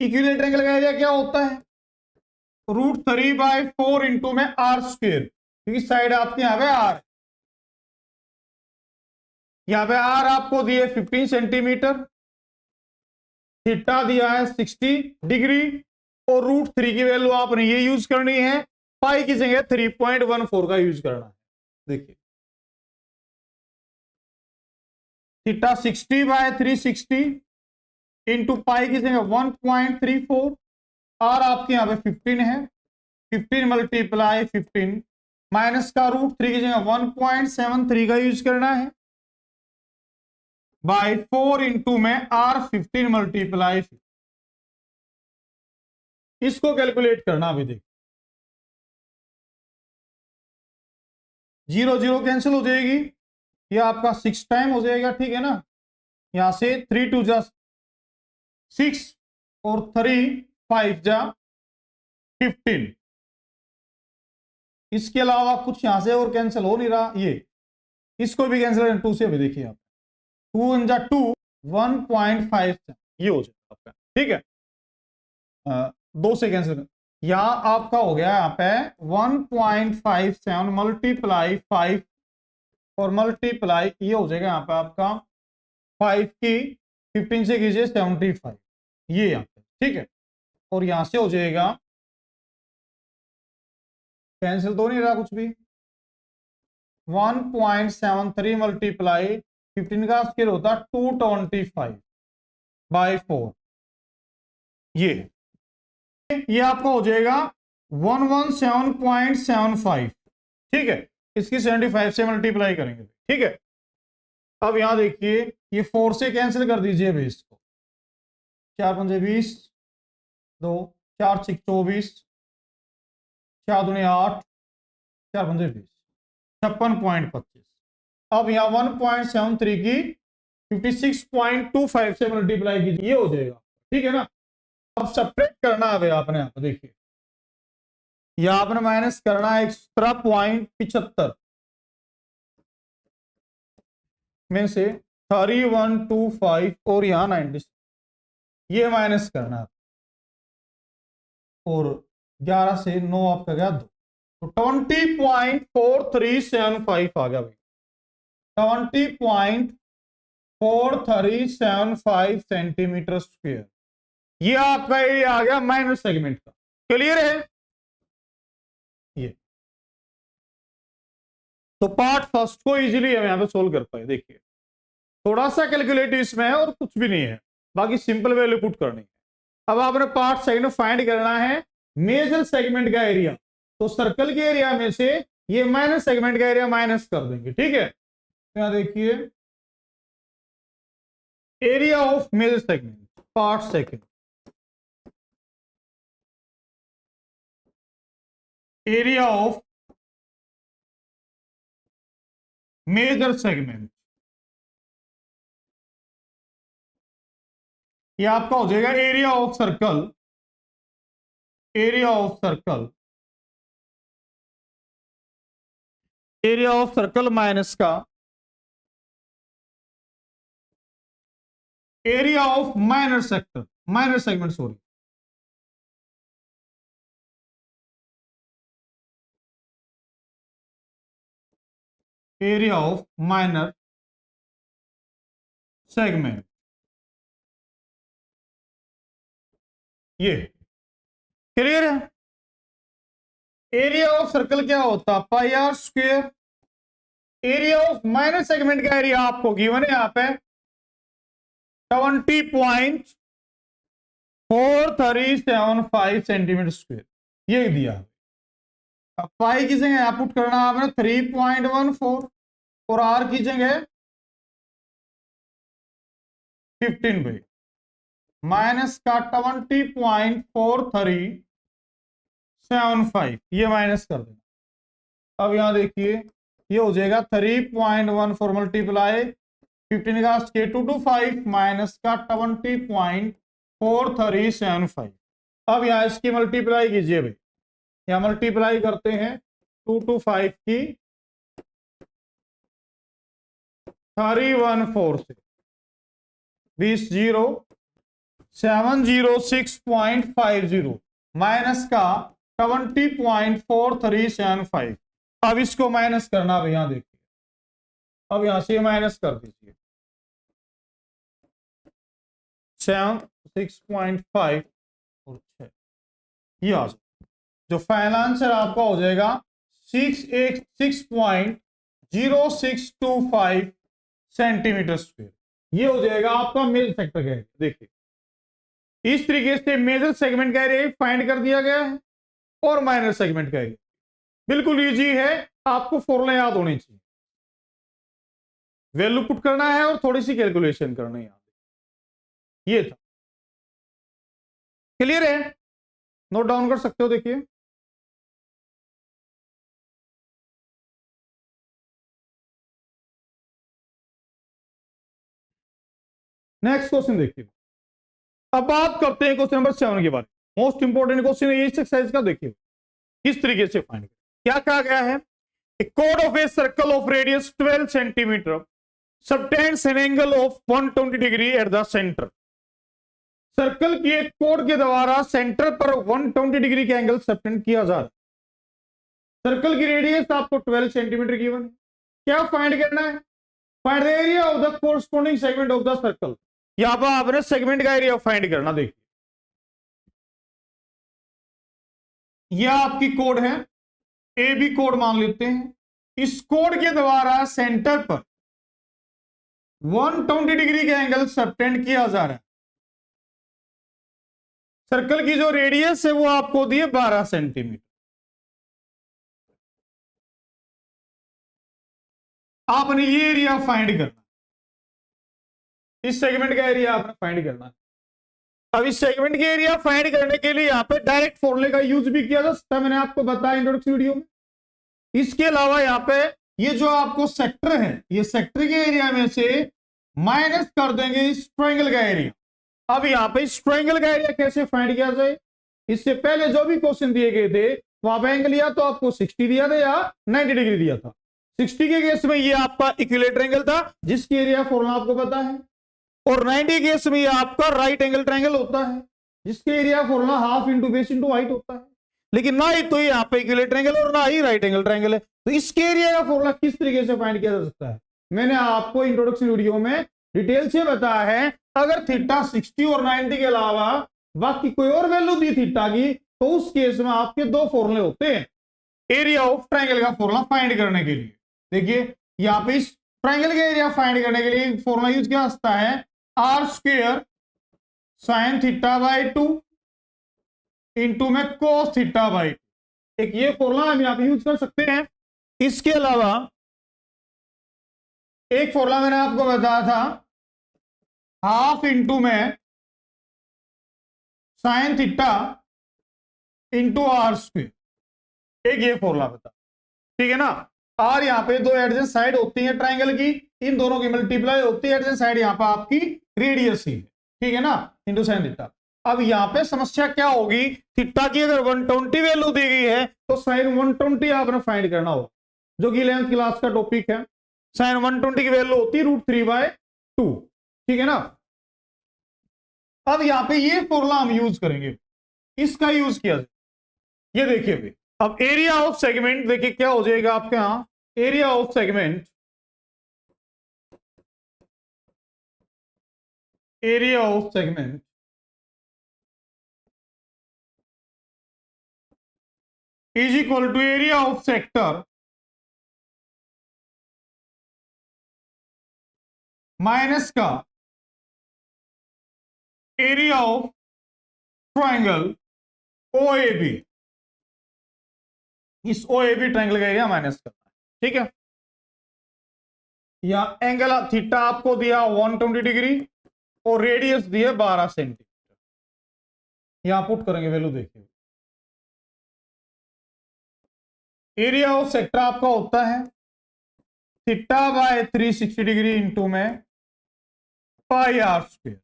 Equilateral angle का एरिया क्या होता है, √3/4 इंटू में आर स्क्वायर, क्योंकि साइड आपके यहां पे आर, यहां पे आर आपको दिए 15 सेंटीमीटर, थीटा दिया है 60 डिग्री, और √3 की वैल्यू आपने ये यूज करनी है, पाई की जगह 3.14 का यूज करना है। देखिए थीटा 60/360 इंटू पाई की जगह 1.34, आर आपके यहां पे 15 है, 15 मल्टीप्लाई 15 माइनस का √3 की जगह 1.73 का यूज करना है, बाय 4 इंटू में आर 15 मल्टीप्लाई, इसको कैलकुलेट करना। अभी देख 0 0 कैंसिल हो जाएगी, ये आपका 6 टाइम हो जाएगा, ठीक है ना। यहां से 3 2 जा 6 और 3 5 जा 15, इसके अलावा कुछ यहां से और कैंसिल हो नहीं रहा, ये इसको भी कैंसिल करें 2 से। अभी देखिए आप 2 1 जा 2 1.5 ये हो जाएगा आपका, ठीक है। 2 से कैंसिल कर, यहां आपका हो गया यहाँ पे 1.57 मल्टीप्लाई 5 और मल्टीप्लाई ये हो जाएगा यहाँ पे आपका 5 की 15 से कीजिए 75, ये यहाँ पे, ठीक है। और यहां से हो जाएगा, कैंसिल तो नहीं रहा कुछ भी, 1.73 मल्टीप्लाई 15 का स्केल होता 225/4, ये आपका हो जाएगा 117.75, ठीक है। इसकी 75 से मल्टीप्लाई करेंगे, ठीक है। अब यहां देखिए ये 4 से कैंसिल कर दीजिए बेस को, 4 पंजे 20, 2 4 6 24, 4 दूनी 8, 4 पंजे 20, 56.25। अब यहाँ 1.73 की 56.25 से मल्टीप्लाई कीजिए, ये हो जाएगा, ठीक है ना। अब सब्ट्रैक्ट करना है आपने, यहाँ पर देखिए या आपने माइनस करना है 17.75 में से 3125 और यहां 90, ये माइनस करना है, और 11 से 9 आपका गया 2, तो 20.4375 आ गया भाई, 20.4375 सेंटीमीटर स्क्वायर, ये आपका एरिया आ गया माइनर सेगमेंट का। क्लियर है ये, तो पार्ट फर्स्ट को इजीली हम यहां पे सोल्व कर पाए। देखिए थोड़ा सा कैलकुलेटिव इसमें है और कुछ भी नहीं है, बाकी सिंपल वैल्यू पुट करनी है। अब आपने पार्ट सेकंड फाइंड करना है मेजर सेगमेंट का एरिया, तो सर्कल के एरिया में से ये माइनस सेगमेंट का एरिया माइनस कर देंगे, ठीक है। यहां देखिए area of major segment, part second, area of major segment, ये आपका हो जाएगा area of circle, area of circle, area of circle minus का area of minor sector, minor segment sorry, area of minor segment, ये clear है। Area of circle क्या होता है, pi are square. Area of minor segment का area आपको given है यहाँ पे 20.4375 सेंटीमीटर स्क्वायर, ये दिया। अब पाई की जगह यहाँ पुट करना आपने 3.14 और आर की जगह 15 माइनस का 20.4375 ये माइनस कर देना। अब यहां देखिए ये हो जाएगा 3.14 मल्टीप्लाई 15 का के 225 माइनस का 20.4375। अब यहां इसकी मल्टीप्लाई कीजिए भाई, यहां मल्टीप्लाई करते हैं 225 की 314 से 706.50 माइनस का 20.4375। अब इसको माइनस करना भाई, यहां देखिए, अब यहां से माइनस कर दीजिए 6.5 और 6, ये आ जाए। जो फाइनल आंसर आपका हो जाएगा 686.0625 सेंटीमीटर स्क्वायर, ये हो जाएगा आपका मेजर सेक्टर का एरिया। देखिए इस तरीके से मेजर सेगमेंट का एरिया फाइंड कर दिया गया है और माइनर सेगमेंट का एरिया। बिल्कुल इजी है, आपको फॉर्मूला याद होने चाहिए, वैल्यू पुट करना है और थोड़ी सी कैलकुलेशन करनी है। ये था, क्लियर है, नोट डाउन कर सकते हो। देखिए नेक्स्ट क्वेश्चन देखिए। अब बात करते हैं क्वेश्चन नंबर 7 के बारे में। मोस्ट इंपोर्टेंट क्वेश्चन है इस एक्सरसाइज का। देखिए किस तरीके से फाइंड करें, क्या कहा गया है, chord of a circle of radius 12 centimeter subtends an angle of 120 degree at the center। Circle की एक कोड के द्वारा सेंटर पर 120 डिग्री का एंगल सबटेंड किया जा रहा है। सर्कल की रेडियस आपको 12 सेंटीमीटर गिवन है, क्या फाइंड करना है, find the area of the corresponding segment of the circle. यहां पर आपने सेगमेंट का एरिया फाइंड करना। देखिए यह आपकी कोड है, ए बी कोड मान लेते हैं। इस कोड के द्वारा सेंटर पर 120 डिग्री का एंगल सबटेंड किया जा रहा है। सर्कल की जो रेडियस है वो आपको दी है 12 सेंटीमीटर। आपने ये एरिया फाइंड करना, इस सेगमेंट का एरिया आपने फाइंड करना। अब इस सेगमेंट के एरिया फाइंड करने के लिए यहां पे डायरेक्ट फॉर्मूले का यूज भी किया जा सकता है, मैंने आपको बताया इंट्रोडक्शन वीडियो में। इसके अलावा यहां पे ये जो आपको सेक्टर है, ये सेक्टर के एरिया में से माइनस कर देंगे इस ट्रायंगल का एरिया। अब यहां पे इस ट्रायंगल का एरिया कैसे फाइंड किया जाए, इससे पहले जो भी क्वेश्चन दिए गए थे वहां पे एंगल या तो आपको 60 दिया था या 90 डिग्री दिया था। 60 के केस में ये आपका इक्विलेटरल एंगल था जिसकी एरिया फॉर्मूला आपको पता है, और 90 केस में ये आपका राइट एंगल ट्रायंगल होता है जिसके area formula half into base into height होता है। लेकिन ना ही तो यहाँ पे इक्विलेटरल एंगल और ना ही राइट एंगल ट्रायंगल है, तो इसके एरिया का फॉर्मूला किस तरीके से फाइंड किया जा सकता है, मैंने आपको इंट्रोडक्शन वीडियो में डिटेल से बताया है। अगर थीटा 60 और 90 के अलावा बाकी कोई और वैल्यू दी थीटा की तो उस केस में आपके दो फॉर्मूले होते हैं एरिया ऑफ ट्रायंगल का फॉर्मूला फाइंड करने के लिए। देखिए यहाँ पे इस ट्रायंगल का एरिया फाइंड करने के लिए फॉर्मूला यूज किया जाता है r square sine theta by 2 into में कोस थीटा बाई 2। एक ये फॉर्मूला हम यहाँ पे यूज कर सकते हैं। इसके अलावा एक फॉर्मूला मैंने आपको बताया था हाफ इंटू में sine theta into r square, एक ये फॉर्मूला बता, ठीक है ना। आर यहाँ पे दो एडजेंट साइड होती है ट्राइंगल की, इन दोनों की मल्टीप्लाई होती है, एडजेंट साइड यहाँ पे आपकी रेडियस ही है, ठीक है ना, इंटू साइन थीटा। अब यहाँ पे समस्या क्या होगी, थीटा की अगर 120 वैल्यू दी गई है तो साइन 120 आपने फाइंड करना होगा, जो कि 11th क्लास का टॉपिक है। साइन 120 की वैल्यू होती है √3/2, ठीक है ना। अब यहाँ पे ये फॉर्मूला हम यूज करेंगे, इसका यूज किया जाए। ये देखिए भाई, अब एरिया ऑफ सेगमेंट देखिए क्या हो जाएगा आपके यहां, area of segment, area of segment is equal to area of sector minus का area of triangle O A B. इस ओ ए बी ट्राइंगल का एरिया माइनस करना है, ठीक है। या एंगल थीटा आपको दिया 120 डिग्री और रेडियस दिए 12 सेंटीमीटर। यहां पुट करेंगे वैल्यू, देखिए एरिया ऑफ सेक्टर आपका होता है थीटा बाय 360 डिग्री इंटू में पाई आर स्क्वायर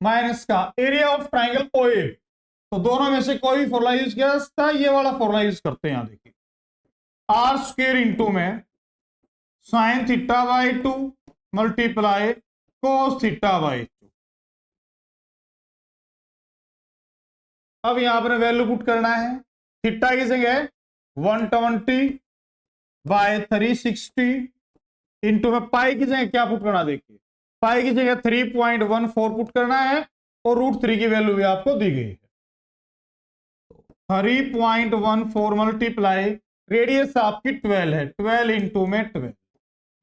माइनस का एरिया ऑफ ट्राइंगल ओ ए। तो दोनों में से कोई भी फॉर्मूला यूज किया जा सकता है, ये वाला फॉर्मूला यूज करते हैं। यहां देखिए आर स्क्वायर इंटू में sine theta by 2 multiply cos theta by 2। अब यहां पर वैल्यू पुट करना है। थीटा की जगह 120 बाय 360 इंटू में पाई की जगह क्या पुट करना, देखिए पाई की जगह 3.14 पुट करना है और √3 की वैल्यू भी आपको दी गई है। 3.14 मल्टीप्लाई रेडियस आपकी 12 है, 12 इंटू में 12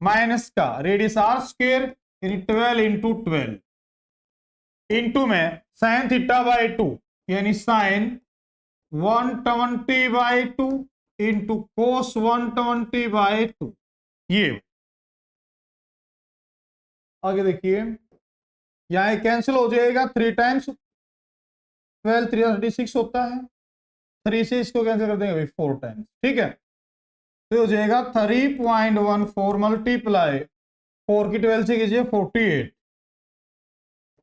माइनस का रेडियस आर स्क्वायर यानी 12 इंटू 12 इंटू में साइन थीटा बाई 2 यानी sine 120 by 2 into cos 120 by 2। ये आगे देखिए यहां कैंसिल हो जाएगा, 3 टाइम्स 12 336 होता है, 3 से इसको कैंसिल कर देंगे भाई 4 टाइम्स, ठीक है। तो हो जाएगा 3.14 मल्टीप्लाई 4 की 12 से कीजिए 48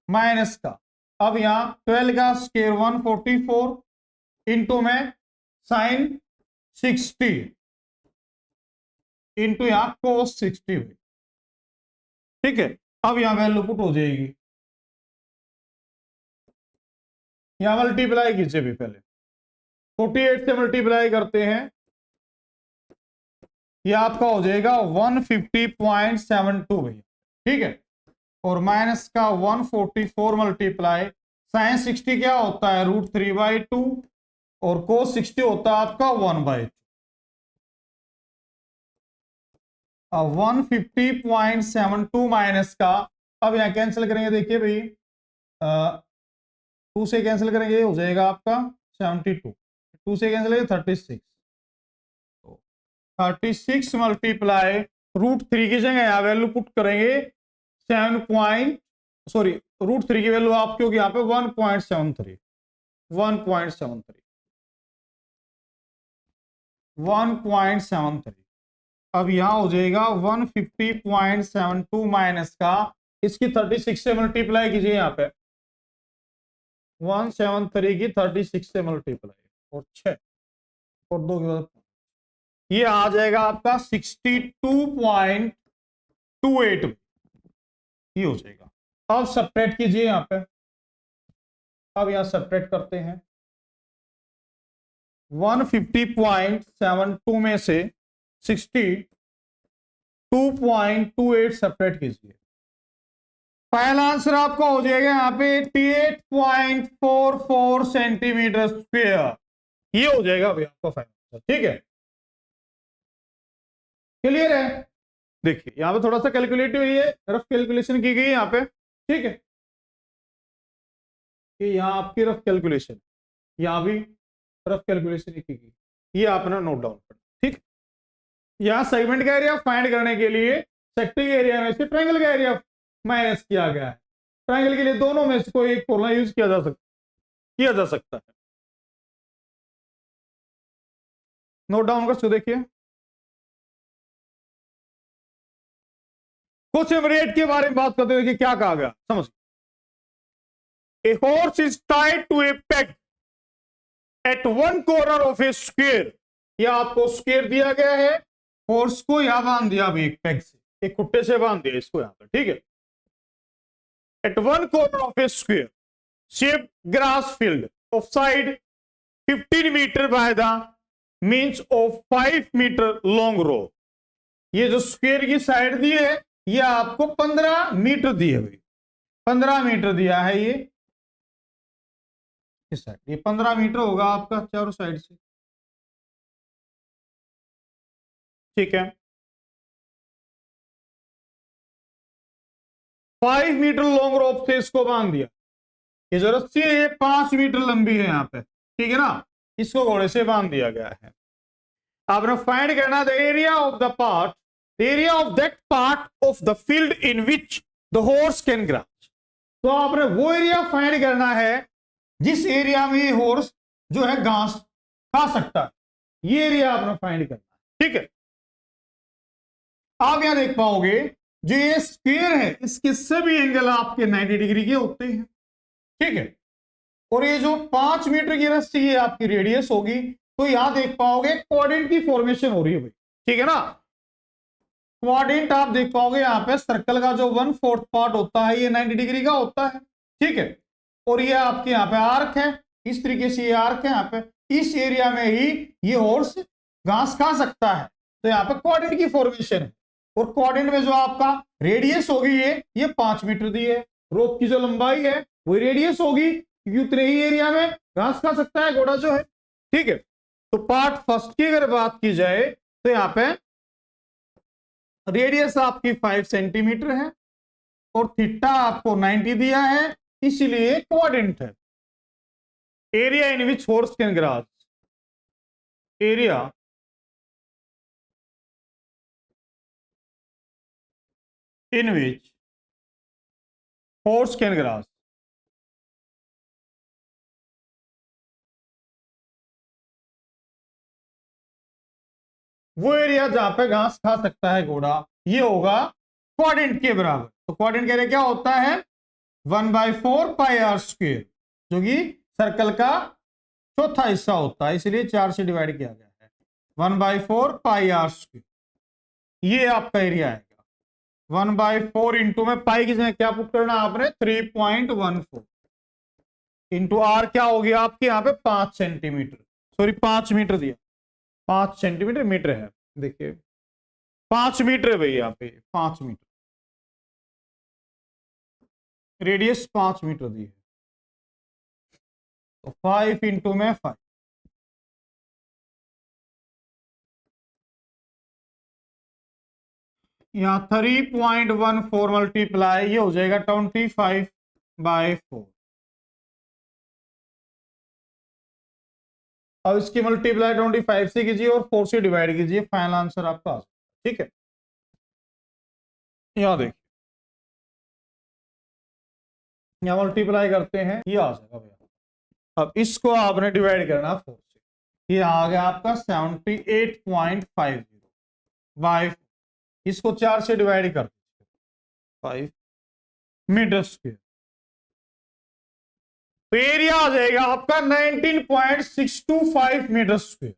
माइनस का अब यहां 12 का स्क्वायर 144 इंटू में साइन 60 इंटू यहां कोस 60, ठीक है। अब यहां वैल्यू पुट हो जाएगी, यहां मल्टीप्लाई कीजिए भी, पहले 48 से मल्टीप्लाई करते हैं, ये आपका हो जाएगा 150.72 भैया, ठीक है। और माइनस का 144 मल्टीप्लाई साइन 60 क्या होता है √3/2 और कोस 60 होता है आपका 1/2। 150.72 माइनस का अब यहां कैंसिल करेंगे, देखिए भाई 2 से कैंसिल करेंगे हो जाएगा आपका 72, 2 से कैंसिल करेंगे 36, 36 मल्टीप्लाई √3 की जगह यहां वैल्यू पुट करेंगे 3 की वैल्यू आपकी होगी यहां पे 1.73 1.73। अब यहां हो जाएगा 150.72 माइनस का इसकी 36 से मल्टीप्लाई कीजिए, यहां पे 173 की 36 से मल्टीप्लाई और 6 और 2 के बाद ये आ जाएगा आपका 62.28, ये हो जाएगा। अब सब्ट्रैक्ट कीजिए यहां पे, अब यहां सब्ट्रैक्ट करते हैं 150.72 में से 62.28 सब्ट्रैक्ट कीजिए, पहला आंसर आपका हो जाएगा यहां पे 88.44 सेंटीमीटर स्क्वायर, ये हो जाएगा भाई आपका फाइनल, ठीक है। क्लियर है, देखिए यहां पे थोड़ा सा कैलकुलेट हुई है, रफ कैलकुलेशन की गई है यहां पे, ठीक है। कि यहां आपकी रफ कैलकुलेशन, यहां भी रफ कैलकुलेशन की गई, ये आपने नोट डाउन करना, ठीक। यहां सेगमेंट का एरिया फाइंड करने के लिए सेक्टर के एरिया में से ट्रायंगल का एरिया माइनस किया गया है। ट्रायंगल के लिए दोनों में से कोई एक फॉर्मूला यूज किया जा सकता है। नोट डाउन कर, देखिए कुछ रेट के बारे में बात करते देखिए क्या कहा गया, समझ। A horse is tied to a peg at one corner of a square, यह आपको स्क्वायर दिया गया है, हॉर्स को यहां बांध दिया अभी एक पेग से, एक कुत्ते से बांध दिया इसको यहां पर, ठीक है। At one corner of a square shape grass field of side 15 metre by the means of 5 metre long rope, ये जो स्क्वायर की साइड दी है ये आपको 15 मीटर दी है भाई, 15 मीटर दिया है ये इस साइड, ये 15 मीटर होगा आपका चारों साइड से, ठीक है। 5 मीटर लॉन्ग रोप से इसको बांध दिया। ये जो रस्सी है 5 मीटर लंबी है यहाँ पे, ठीक है ना, इसको घोड़े से बांध दिया गया है। आपने फाइंड करना the area of the part, the area of that part of the field in which the horse can graze. तो आपने वो एरिया फाइंड करना है जिस एरिया में ये हॉर्स जो है घास खा सकता है, ये एरिया आपने फाइंड करना है, ठीक है। आप यहां देख पाओगे जो ये स्फीयर है इसके सभी एंगल आपके 90 डिग्री के होते हैं, ठीक है। और ये जो 5 मीटर की रस्सी है आपकी रेडियस होगी, तो यहां देख पाओगे क्वाड्रेंट की फॉर्मेशन हो रही है भाई, ठीक है ना। क्वाड्रेंट आप देख पाओगे यहां पे सर्कल का जो 1/4 पार्ट होता है ये 90 डिग्री का होता है, ठीक है। और ये आपके यहाँ पे आर्क है, इस तरीके से ये आर्क है यहाँ पे, इस एरिया में ही ये हॉर्स घास खा सकता है। तो यहाँ पे क्वाड्रेंट की फॉर्मेशन है, और क्वाड्रेंट में जो आपका रेडियस होगी ये 5 मीटर दी है। रोप की जो लंबाई है वही रेडियस होगी, क्योंकि उतने ही एरिया में घास खा सकता है घोड़ा जो है, ठीक है। तो पार्ट फर्स्ट की अगर बात की जाए तो यहाँ पे रेडियस आपकी 5 सेंटीमीटर है और थीटा आपको 90 दिया है, इसलिए क्वाड्रेंट है। Area in which horse can grass, area in which horse can grass, वो एरिया जहां पे घास खा सकता है घोड़ा, ये होगा क्वाड्रेंट के बराबर। तो क्वाड्रेंट के एरिया क्या होता है 1/4 पाई आर स्क्वायर, जो कि सर्कल का चौथा हिस्सा होता है, इसलिए 4 से डिवाइड किया गया है। 1/4 पाई आर स्क्वायर ये आपका एरिया आएगा। 1/4 इंटू में पाई की जगह क्या पुट करना आपने 3.14 इंटू आर क्या हो गया आपके यहाँ पे 5 सेंटीमीटर, सॉरी 5 मीटर दिया, 5 सेंटीमीटर मीटर है, देखिए 5 मीटर है भाई यहाँ पे 5 मीटर, रेडियस 5 मीटर दी है। तो 5 इंटू में 5, यहाँ 3.14 मल्टीप्लाई ये हो जाएगा 25/4। अब इसकी मल्टीप्लाई 25 से कीजिए और 4 से डिवाइड कीजिए, फाइनल आंसर आपका आ जाएगा, ठीक है। यहां देखिए यहां मल्टीप्लाई करते हैं, ये आ जाएगा भैया। अब इसको आपने डिवाइड करना 4 से, ये आ गया आपका 78.50 बाय, इसको 4 से डिवाइड कर 5 मीटर स्क्वायर, तो एरिया आ जाएगा आपका 19.625 मीटर स्क्वायर,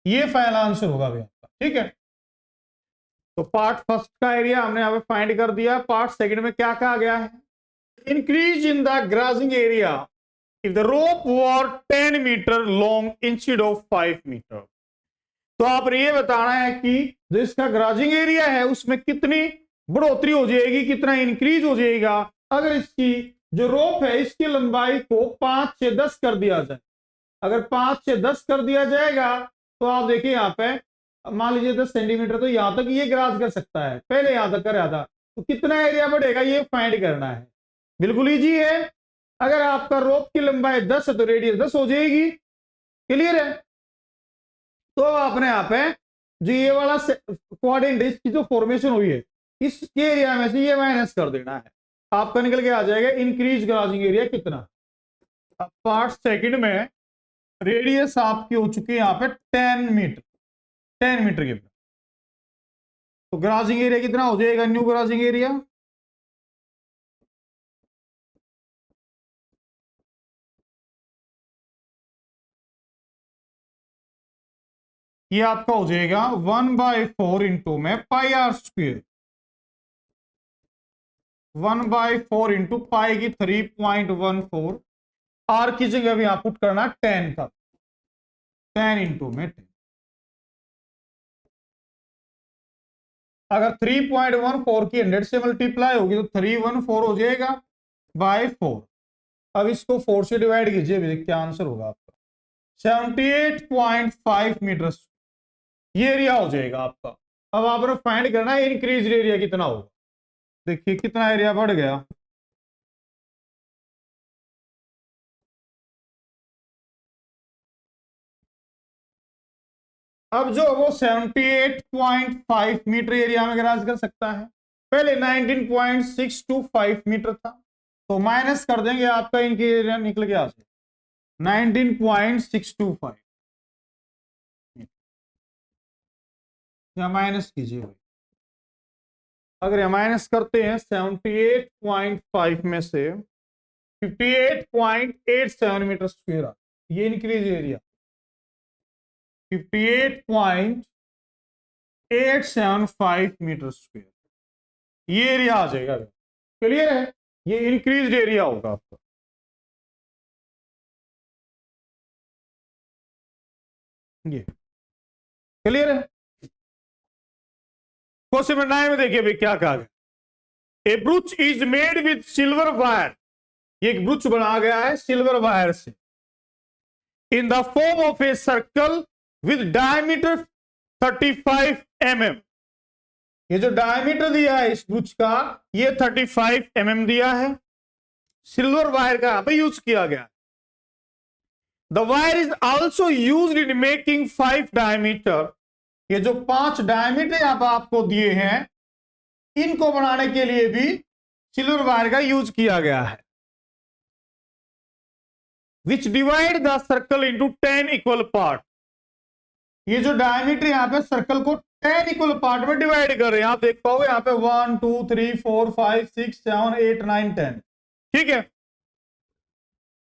ये फाइनल आंसर होगा भैया आपका, ठीक है। तो पार्ट फर्स्ट का एरिया हमने यहाँ पे फाइंड कर दिया। पार्ट सेकंड में क्या कहा गया है, increase in the grazing area if the rope were 10 metre long instead of 5 metre. तो आपने ये बताना है कि जो इसका ग्राजिंग एरिया है उसमें कितनी बढ़ोतरी हो जाएगी, कितना इंक्रीज हो जाएगा अगर इसकी जो रोप है इसकी लंबाई को 5 से 10 कर दिया जाए। अगर 5 से 10 कर दिया जाएगा तो आप देखिए यहाँ पे मान लीजिए 10 सेंटीमीटर, तो यहां तक ये ग्रास कर सकता है, पहले यहां तक कर रहा था, तो कितना एरिया बढ़ेगा ये फाइंड करना है। बिल्कुल इजी है, अगर आपका रोप की लंबाई 10 है तो रेडियस 10 हो जाएगी, क्लियर है। तो आपने यहाँ पे जो ये वाला क्वाड्रेंट इसकी जो फॉर्मेशन हुई है इसके एरिया में से ये माइनस कर देना है, आपका निकल के आ जाएगा इंक्रीज ग्राजिंग एरिया कितना। अब पार्ट सेकंड में रेडियस आपकी हो चुकी है यहाँ पे 10 मीटर, 10 मीटर के, तो ग्राजिंग एरिया कितना हो जाएगा, न्यू ग्राजिंग एरिया ये आपका हो जाएगा 1/4 इंटू में pi are square, 1/4 into pi की 3.14, आर की जगह भी आप पुट करना 10 का, 10 इंटू में 10। अगर 3.14 की 100 से मल्टीप्लाई होगी तो 314 हो जाएगा बाय 4। अब इसको 4 से डिवाइड कीजिए, क्या आंसर होगा आपका 78.5 मीटर, ये एरिया हो जाएगा आपका। अब आपने फाइंड करना है इंक्रीज एरिया कितना होगा। देखिए कितना एरिया बढ़ गया, अब जो वो 78.5 मीटर एरिया में गराज कर सकता है, पहले 19.625 मीटर था, तो माइनस कर देंगे, आपका इनकी एरिया निकल गया 19.625, या माइनस कीजिए भाई। अगर ये माइनस करते हैं 78.5 में से 58.87 मीटर स्क्वायर, ये इंक्रीज एरिया 58.875 मीटर स्क्वायर, ये एरिया आ जाएगा। क्लियर है, ये इंक्रीज एरिया होगा आपका। ये क्लियर है। क्वेश्चन नंबर 9 में देखिए भाई क्या कहा गया, a brooch is made with silver wire, ये एक ब्रूच बना गया है सिल्वर वायर से, in the form of a circle with diameter 35 mm, ये जो डायमीटर दिया है इस ब्रूच का ये 35 mm दिया है, सिल्वर वायर का यहां पे यूज किया गया। The wire is also use in making 5 diameter, ये जो 5 डायमीटर यहां पर आपको दिए हैं इनको बनाने के लिए भी सिल्वर वायर का यूज किया गया है, विच divide the circle into 10 equal part, ये जो डायमीटर यहां पे सर्कल को 10 इक्वल पार्ट में डिवाइड कर रहे हैं, आप देख पाओगे यहां पे 1 2 3 4 5 6 7 8 9 10, ठीक है।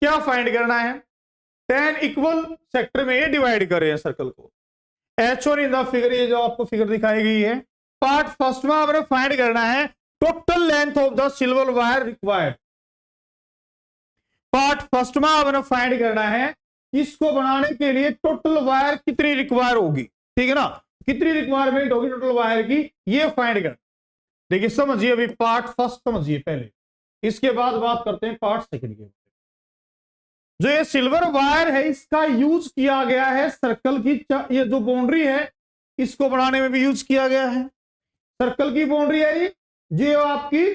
क्या फाइंड करना है, 10 इक्वल सेक्टर में ये डिवाइड कर रहे हैं सर्कल को, H one in the figure, ये जो आपको फिगर दिखाई गई है। पार्ट फर्स्ट में आपने फाइंड करना है total length of the silver wire required, part first में आपने फाइंड करना है इसको बनाने के लिए टोटल वायर कितनी रिक्वायर होगी, ठीक है ना, कितनी रिक्वायरमेंट होगी टोटल वायर की, ये फाइंड कर। देखिए समझिए अभी पार्ट फर्स्ट समझिए पहले, इसके बाद बात करते हैं पार्ट सेकंड के। जो ये सिल्वर वायर है इसका यूज किया गया है सर्कल की, ये जो बाउंड्री है इसको बनाने में भी यूज किया गया है, सर्कल की बाउंड्री है ये, जो आपकी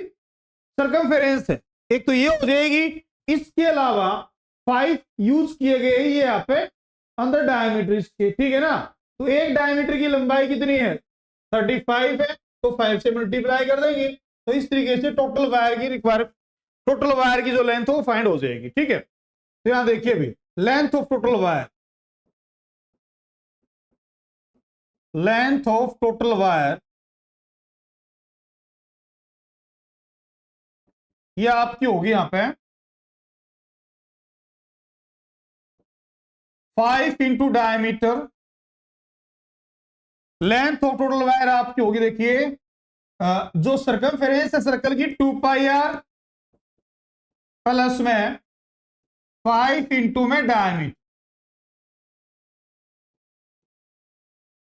सर्कमफेरेंस है, एक तो ये हो जाएगी, इसके अलावा 5 यूज किए गए ये यहाँ पे अंदर डायमीटर इसके, ठीक है ना, तो एक डायमीटर की लंबाई कितनी है 35 है, तो 5 से मल्टीप्लाई कर देंगे, तो इस तरीके से टोटल वायर की टोटल वायर की जो लेंथ हो वो फाइंड हो जाएगी, ठीक है। तो यहां देखिए भी length of total wire, length of total wire ये आपकी होगी यहां पे 5 into diameter, length of total wire आपकी होगी, देखिए जो सर्कमफेरेंस है सर्कल की 2 पाई आर प्लस में 5 इंटू में डायमीटर,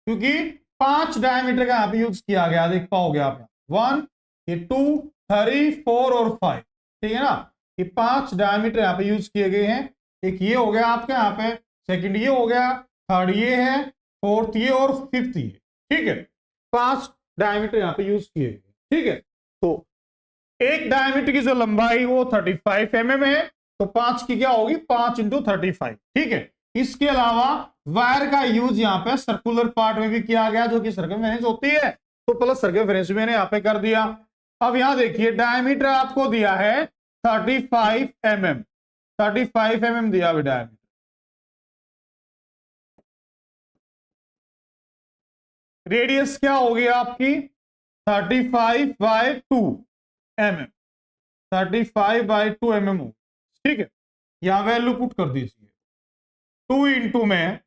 क्योंकि 5 डायमीटर का यहां पे यूज किया गया, देख पाओगे आप 1 ये 2 3 4 और 5, ठीक है ना, ये 5 डायमीटर यहां पे यूज किए गए हैं, एक ये हो गया आपके यहां पे, सेकंड ये हो गया, थर्ड ये है, फोर्थ ये और फिफ्थ ये, ठीक है, 5 डायमीटर यहां पे यूज किए गए, ठीक है। तो एक डायमीटर की जो लंबाई वो 35 mm है, तो 5 की क्या होगी 5 इंटू 35, ठीक है। इसके अलावा वायर का यूज यहाँ पे सर्कुलर पार्ट में भी किया गया जो कि सर्कमफेरेंस होती है, तो प्लस सर्कमफेरेंस मैंने यहाँ पे कर दिया। अब यहां देखिए डायमीटर आपको दिया है 35 mm, 35 mm दिया हुआ डायमीटर, रेडियस क्या होगी आपकी 35/2 mm, 35/2 mm हो, ठीक है। यहां वैल्यू पुट कर दीजिए, 2 इंटू में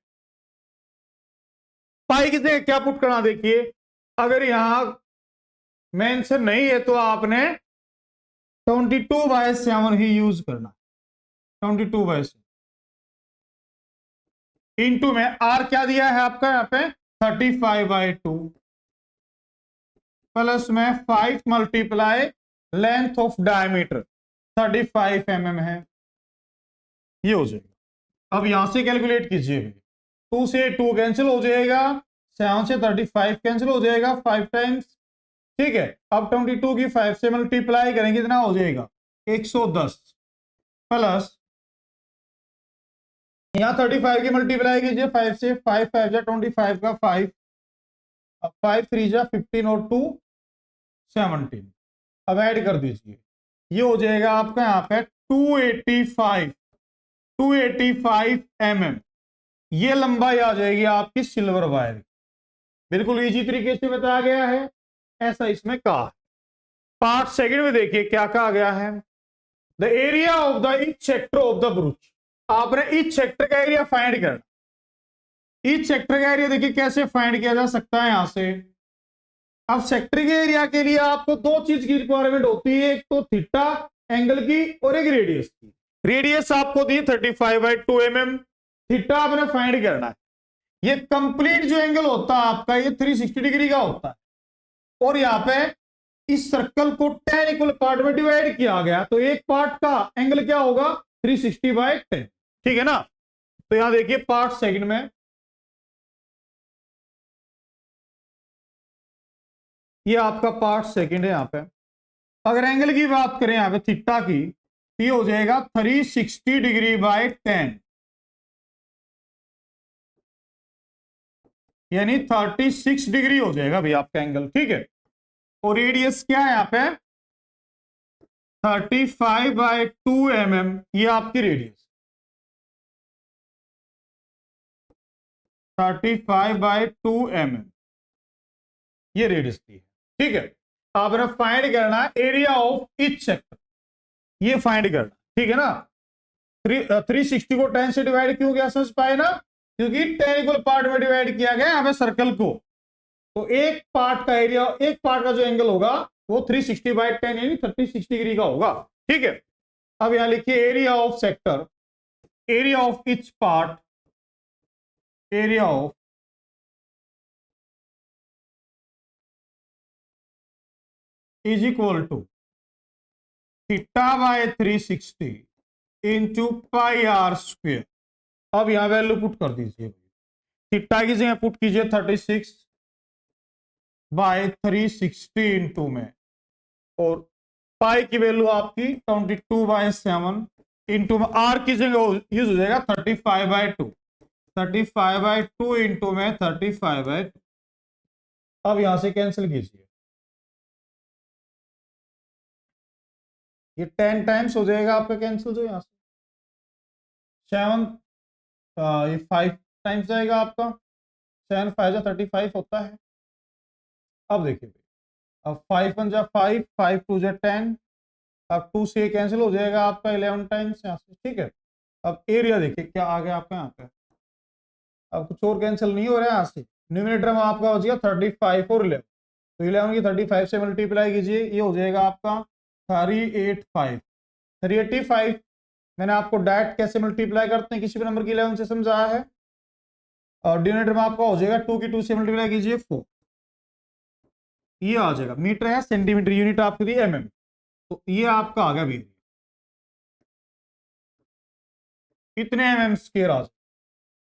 पाई की जगह क्या पुट करना, देखिए अगर यहां मेंशन नहीं है तो आपने 22/7 ही यूज करना, 22/7 इंटू में आर क्या दिया है आपका यहां पे 35/2 प्लस में 5 multiply length of diameter 35 mm है, ये हो जाएगा। अब यहां से कैलकुलेट कीजिए, 2 से 2 कैंसिल हो जाएगा, 7 से 35 कैंसिल हो जाएगा 5 टाइम्स, ठीक है। अब 22 की 5 से मल्टीप्लाई करेंगे, कितना हो जाएगा 110 प्लस यहाँ 35 की मल्टीप्लाई कीजिए 5 से, 5 5 जा 25 का 5, अब 5 3 जा 15 और 2 17, अब ऐड कर दीजिए, ये हो जाएगा आपका यहाँ पे 285 mm, ये लंबाई आ जाएगी आपकी सिल्वर वायर। बिल्कुल इजी तरीके से बताया गया है, ऐसा इसमें कहा। पार्ट सेकंड में देखिए क्या कहा गया है, the area of the each sector of the ब्रूच। आपने ईच सेक्टर का एरिया फाइंड करना। ईच सेक्टर का एरिया देखिए कैसे फाइंड किया जा सकता है यहां से। अब सेक्टर के एरिया के लिए आपको दो चीज की रिक्वायरमेंट होती है, एक तो थीटा एंगल की और एक रेडियस की। रेडियस आपको दी 35/2 mm, थीटा आपने फाइंड करना है। ये कंप्लीट जो एंगल होता है आपका ये 360 डिग्री का होता है, और यहाँ पे इस सर्कल को 10 इक्वल पार्ट में डिवाइड किया गया, तो एक पार्ट का एंगल क्या होगा 360/10, ठीक है ना। तो यहां देखिए पार्ट सेकंड में ये आपका पार्ट सेकंड है। यहां पे अगर एंगल की बात करें यहां पे थीटा की, तो ये हो जाएगा 360°/10, यानी 36 डिग्री हो जाएगा भाई आपका एंगल, ठीक है। और रेडियस क्या है यहाँ पे 35/2 mm, ये आपकी रेडियस 35/2 mm, ये रेडियस थी, ठीक है। आपने फाइंड करना एरिया ऑफ ईच सेक्टर, ये फाइंड करना, ठीक है ना। 360 को 10 से डिवाइड क्यों किया, समझ पाए ना, क्योंकि 10 इक्वल पार्ट में डिवाइड किया गया यहाँ पे सर्कल को, तो एक पार्ट का एरिया, एक पार्ट का जो एंगल होगा वो 360/10 यानी 36 डिग्री का होगा, ठीक है। अब यहां लिखिए area of sector, area of each part, area of is equal to θ/360 into πr²। अब यहां वैल्यू पुट कर दीजिए, थीटा की जगह पुट कीजिए 36/360 इंटू में, और पाई की वैल्यू आपकी 22/7 इंटू में, आर की जगह यूज हो जाएगा 35/2 इंटू में 35/2। अब यहां से कैंसिल कीजिए, ये 10 टाइम्स हो जाएगा आपका कैंसिल, जो यहां से 7, ये 5 टाइम्स जाएगा आपका, 7 5 जा 35 होता है। अब देखिए अब 5 1 जा 5, 5 2 जा 10, अब 2 से कैंसिल हो जाएगा आपका 11 टाइम्स यहाँ से, ठीक है। अब एरिया देखिए क्या आ गया आपका यहाँ पे, अब कुछ और कैंसिल नहीं हो रहा है यहाँ से, न्यूमरेटर में आपका हो जाएगा 35 और 11, तो 11 की 35 से मल्टीप्लाई कीजिए, ये हो जाएगा आपका 385। मैंने आपको डायरेक्ट कैसे मल्टीप्लाई करते हैं किसी भी नंबर की 11 से समझाया है, और डिनोमिनेटर में आपका हो जाएगा 2 की 2 से मल्टीप्लाई कीजिए 4, ये आ जाएगा। मीटर है, सेंटीमीटर यूनिट आपकी दी mm, तो ये आपका आ गया भी कितने mm स्क्वायर आ जाए,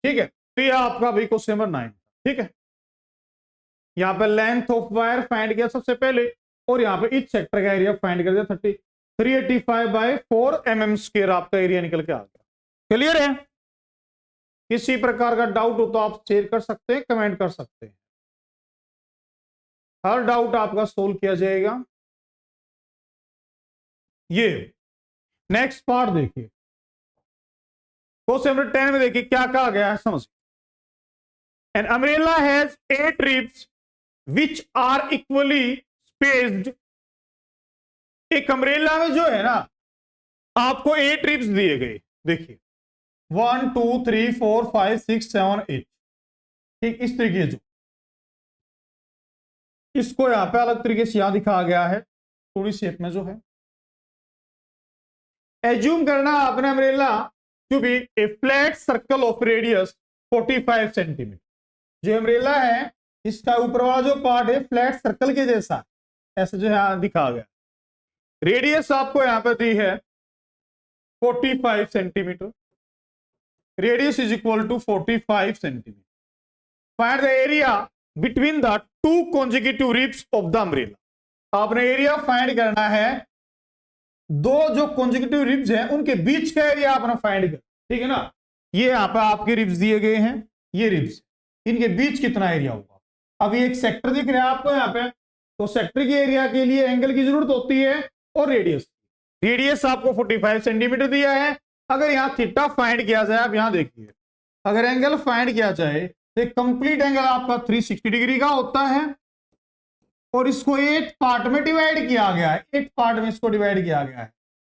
ठीक है। तो ये आपका भी क्वेश्चन नंबर 9, ठीक है। यहाँ पे लेंथ ऑफ वायर फाइंड किया सबसे पहले, और यहाँ पे इच सेक्टर का एरिया फाइंड कर दिया 385/4 mm स्क्वायर आपका एरिया निकल के आ गया। क्लियर है। किसी प्रकार का डाउट हो तो आप शेयर कर सकते हैं, कमेंट कर सकते हैं, हर डाउट आपका सोल्व किया जाएगा। ये नेक्स्ट पार्ट देखिए, क्वेश्चन नंबर 10 में देखिए क्या कहा गया है, समझ। An umbrella has 8 ribs which are equally spaced. एक अम्ब्रेला में जो है ना आपको 8 रिब्स दिए गए, देखिए 1 2 3 4 5 6 7 8, ठीक इस तरीके जो, इसको यहां पे अलग तरीके से यहां दिखाया गया है थोड़ी शेप में जो है। एज्यूम करना आपने umbrella to be a flat circle of radius 45 centimetre. जो अम्ब्रेला है इसका ऊपर वाला जो पार्ट है फ्लैट सर्कल के जैसा, ऐसे जो है दिखा गया। रेडियस आपको यहां पर दी है 45 centimetre, radius is equal to 45 centimetre. Find the area between the two consecutive ribs of the umbrella. आपने एरिया फाइंड करना है, दो जो कॉन्जिक्यूटिव रिब्स हैं उनके बीच का एरिया आपने फाइंड कर, ठीक है ना। ये यहां पर आपके रिब्स दिए गए हैं, ये रिब्स, इनके बीच कितना एरिया होगा। अब ये एक सेक्टर दिख रहा है आपको यहाँ पे, तो सेक्टर के एरिया के लिए एंगल की जरूरत होती है और रेडियस। रेडियस आपको 45 सेंटीमीटर दिया है। अगर यहाँ थीटा फाइंड किया जाए, आप यहाँ देखिए, अगर एंगल फाइंड किया जाए तो कंप्लीट एंगल आपका 360 डिग्री का होता है और इसको 8 पार्ट में डिवाइड किया गया है, 8 पार्ट में इसको डिवाइड किया गया है।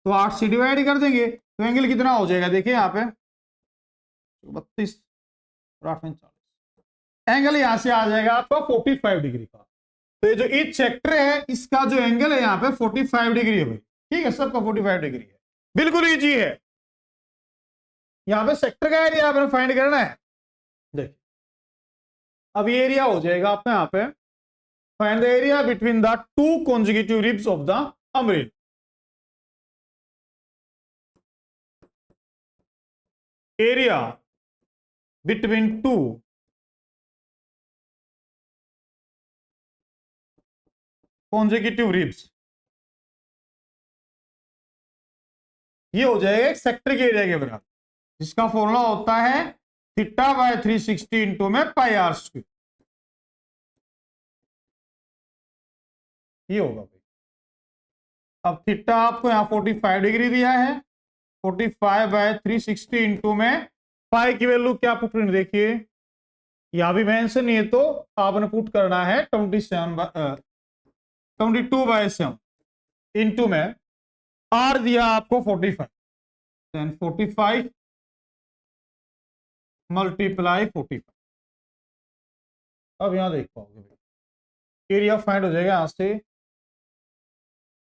तो 8 से डिवाइड कर देंगे तो एंगल कितना हो जाएगा, देखिए यहाँ पे 32 और 8 में 40, एंगल यहां से आ जाएगा आपका 45 डिग्री का। तो ये जो ईच सेक्टर है इसका जो एंगल है यहाँ पे 45 डिग्री है भाई, ठीक है, सबका 45 डिग्री है, बिल्कुल इजी है। यहां पे सेक्टर का एरिया आपने फाइंड करना है। देखिए अब ये एरिया हो जाएगा आपका यहाँ पे, find the area between the two consecutive ribs of the umbrella. Area between two consecutive ribs, ये हो जाएगा एक सेक्टर के एरिया के बराबर, जिसका फॉर्मूला होता है थीटा बाय 360 इंटू में पाई आर स्क्वायर। ये होगा भाई। अब थीटा आपको यहाँ 45 डिग्री दिया है, 45 बाय 360 इंटू में पाई की वैल्यू क्या पुट, देखिए यहां भी मेंशन नहीं है तो आपने पुट करना है 22/7 इंटू में आर दिया आपको 45, देन 45 मल्टीप्लाई 45। अब यहां देख पाओगे एरिया फाइंड हो जाएगा यहां से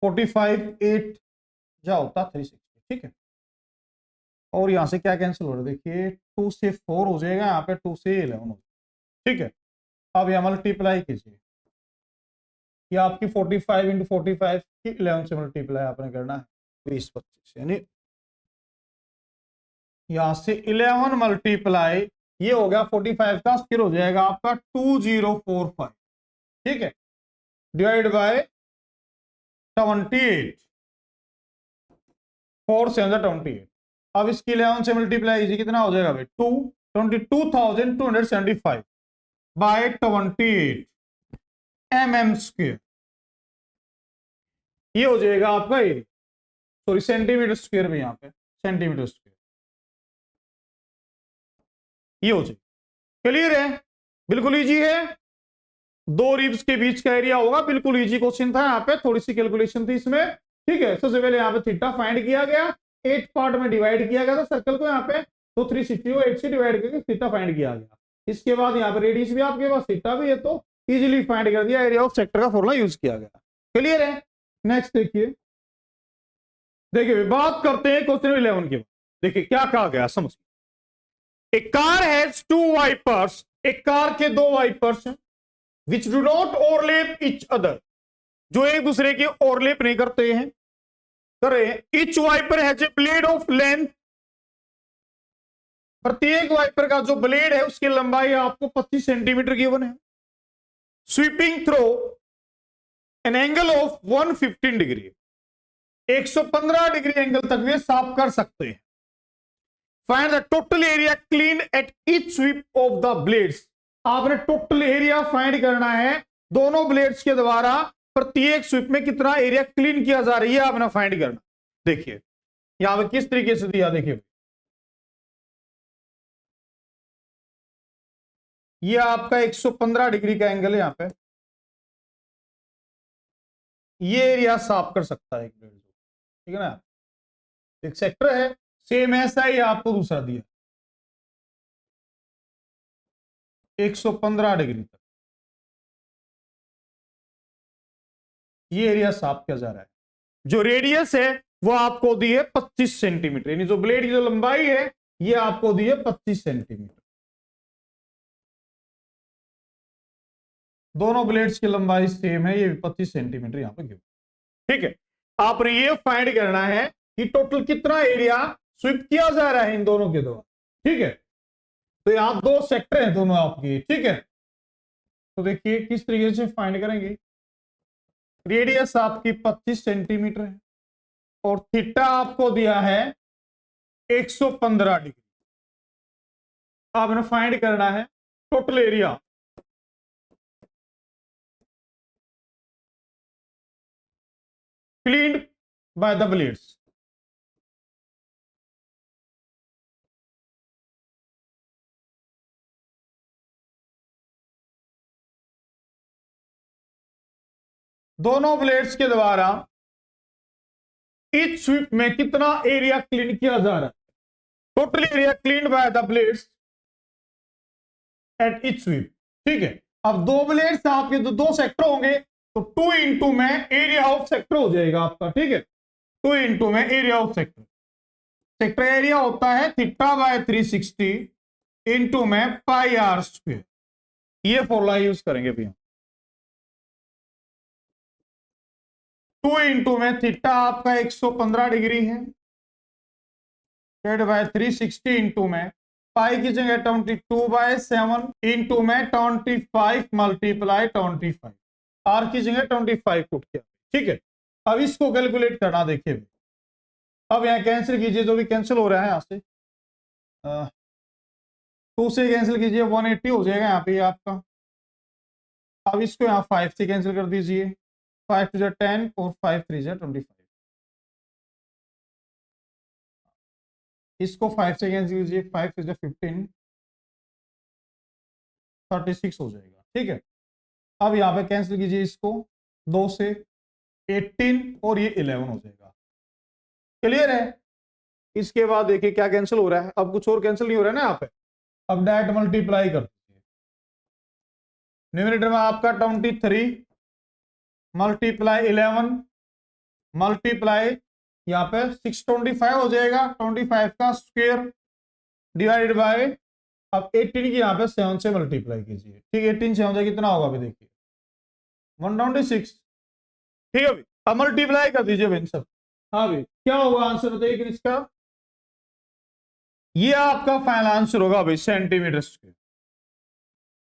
45 8 जा होता 360, ठीक है। और यहां से क्या कैंसिल हो रहा है, देखिए 2 से 4 हो जाएगा, यहाँ पे 2 से 11 हो, ठीक है। अब यह मल्टीप्लाई कीजिए, ये आपकी 45 इंटू 45 की 11 से मल्टीप्लाई आपने करना है 20 25, यानी यहां से 11 मल्टीप्लाई ये हो गया 45 का स्क्वायर हो जाएगा आपका 2045, ठीक है, डिवाइड बाय 28, 4 से 28। अब इसकी 11 से मल्टीप्लाई कीजिए, कितना हो जाएगा भाई 22,275 बाय 28 mm स्क्वायर, ये हो जाएगा आपका एरिया, सॉरी सेंटीमीटर स्क्वायर में, यहाँ पे सेंटीमीटर स्क्वायर, ये हो जाएगा। क्लियर है, बिल्कुल इजी है। दो रिब्स के बीच का एरिया होगा, बिल्कुल इजी क्वेश्चन था, यहाँ पे थोड़ी सी कैलकुलेशन थी इसमें, ठीक है। सबसे पहले यहाँ पे थीटा फाइंड किया गया, 8 पार्ट में डिवाइड किया गया था सर्कल को, यहाँ पे तो 360 को 8 से डिवाइड करके थीटा फाइंड किया गया। इसके बाद यहाँ पे रेडियस भी आपके पास थीटा भी है, तो इजीली फाइंड कर दिया, एरिया ऑफ सेक्टर का फॉर्मूला यूज किया गया। क्लियर है, नेक्स्ट देखिए, देखिए बात करते हैं क्वेश्चन 11 के बाद। देखिए क्या कहा गया, समझ, ए कार हैज 2 वाइपर्स, एक कार के 2 वाइपर्स हैं which do not overlap each other, जो एक दूसरे के ओवरलैप नहीं करते हैं, कर रहे हैं। Each wiper has a blade of length, प्रत्येक वाइपर का जो ब्लेड है उसकी लंबाई आपको 25 सेंटीमीटर गिवन है। Sweeping through an angle of 115 degree, 115 degree angle तक वे साफ कर सकते हैं। Find the total area clean at each sweep of the blades, आपने टोटल एरिया फाइंड करना है दोनों ब्लेड्स के द्वारा, प्रत्येक स्वीप में कितना एरिया क्लीन किया जा रही है आपने फाइंड करना। देखिए यहां पे किस तरीके से दिया, देखिए ये आपका 115 डिग्री का एंगल है, यहां पे ये एरिया साफ कर सकता है एक ब्लेड, ठीक है ना। एक सेक्टर है सेम ऐसा ही आपको दूसरा दिया 115 डिग्री तक, ये एरिया साफ किया जा रहा है। जो रेडियस है वो आपको दी है 25 सेंटीमीटर, यानी जो ब्लेड की जो लंबाई है ये आपको दी है 25 सेंटीमीटर। दोनों ब्लेड्स की लंबाई सेम है, ये भी 25 सेंटीमीटर यहां पर गिवन, ठीक है। आपने ये फाइंड करना है कि टोटल कितना एरिया स्वीप किया जा रहा है इन दोनों के द्वारा, ठीक है। तो यहां 2 सेक्टर हैं दोनों आपके, ठीक है। तो देखिए किस तरीके से फाइंड करेंगे। रेडियस आपकी 25 सेंटीमीटर है और थीटा आपको दिया है 115 डिग्री। आपने फाइंड करना है total area cleaned by the blades. दोनों ब्लेड्स के द्वारा ईच स्वीप में कितना एरिया क्लीन किया जा रहा है। Total area cleaned by the blades at each sweep. ठीक है, अब दो ब्लेड्स आपके दो सेक्टर होंगे तो 2 इंटू में एरिया ऑफ सेक्टर हो जाएगा आपका। ठीक है, 2 इंटू में area of sector. Sector area होता है थीटा बाय 360 इंटू में पाई आर स्क्वायर। ये फॉर्मूला यूज करेंगे भैया। 2 इंटू में थीटा आपका 115 डिग्री है बाय 360 इंटू में पाई की जगह 22/7 इंटू में 25 मल्टीप्लाई 25 आर की जगह 25 पुट किया। ठीक है, अब इसको कैलकुलेट करना देखिए। अब यहां कैंसिल कीजिए, जो भी कैंसिल हो रहा है यहां से 2 से कैंसिल कीजिए 180 हो जाएगा यहाँ पे आपका। अब इसको यहाँ 5 से कैंसिल कर दीजिए, 5 टू 10 और 5 3 25। इसको 5 से कैंसिल कीजिए, 5 टू 15 36 हो जाएगा। ठीक है, अब यहाँ पे कैंसिल कीजिए इसको 2 से 18 और ये 11 हो जाएगा। क्लियर है। इसके बाद देखिए क्या कैंसिल हो रहा है, अब कुछ और कैंसिल नहीं हो रहा है ना यहाँ पे। अब डायरेक्ट मल्टीप्लाई कर दीजिए। न्यूमरेटर में आपका 23 मल्टीप्लाई 11 मल्टीप्लाई यहाँ पे 625 हो जाएगा। 25 का स्क्वायर डिवाइडेड बाय, अब 18 की यहाँ पे 7 से मल्टीप्लाई कीजिए। ठीक है, 18 से हो जाएगा, कितना होगा अभी देखिए 126। ठीक है भाई, अब मल्टीप्लाई कर दीजिए भाई सब। हाँ भाई, क्या होगा आंसर बताइए इसका। ये आपका फाइनल आंसर होगा भाई सेंटीमीटर स्क्वायर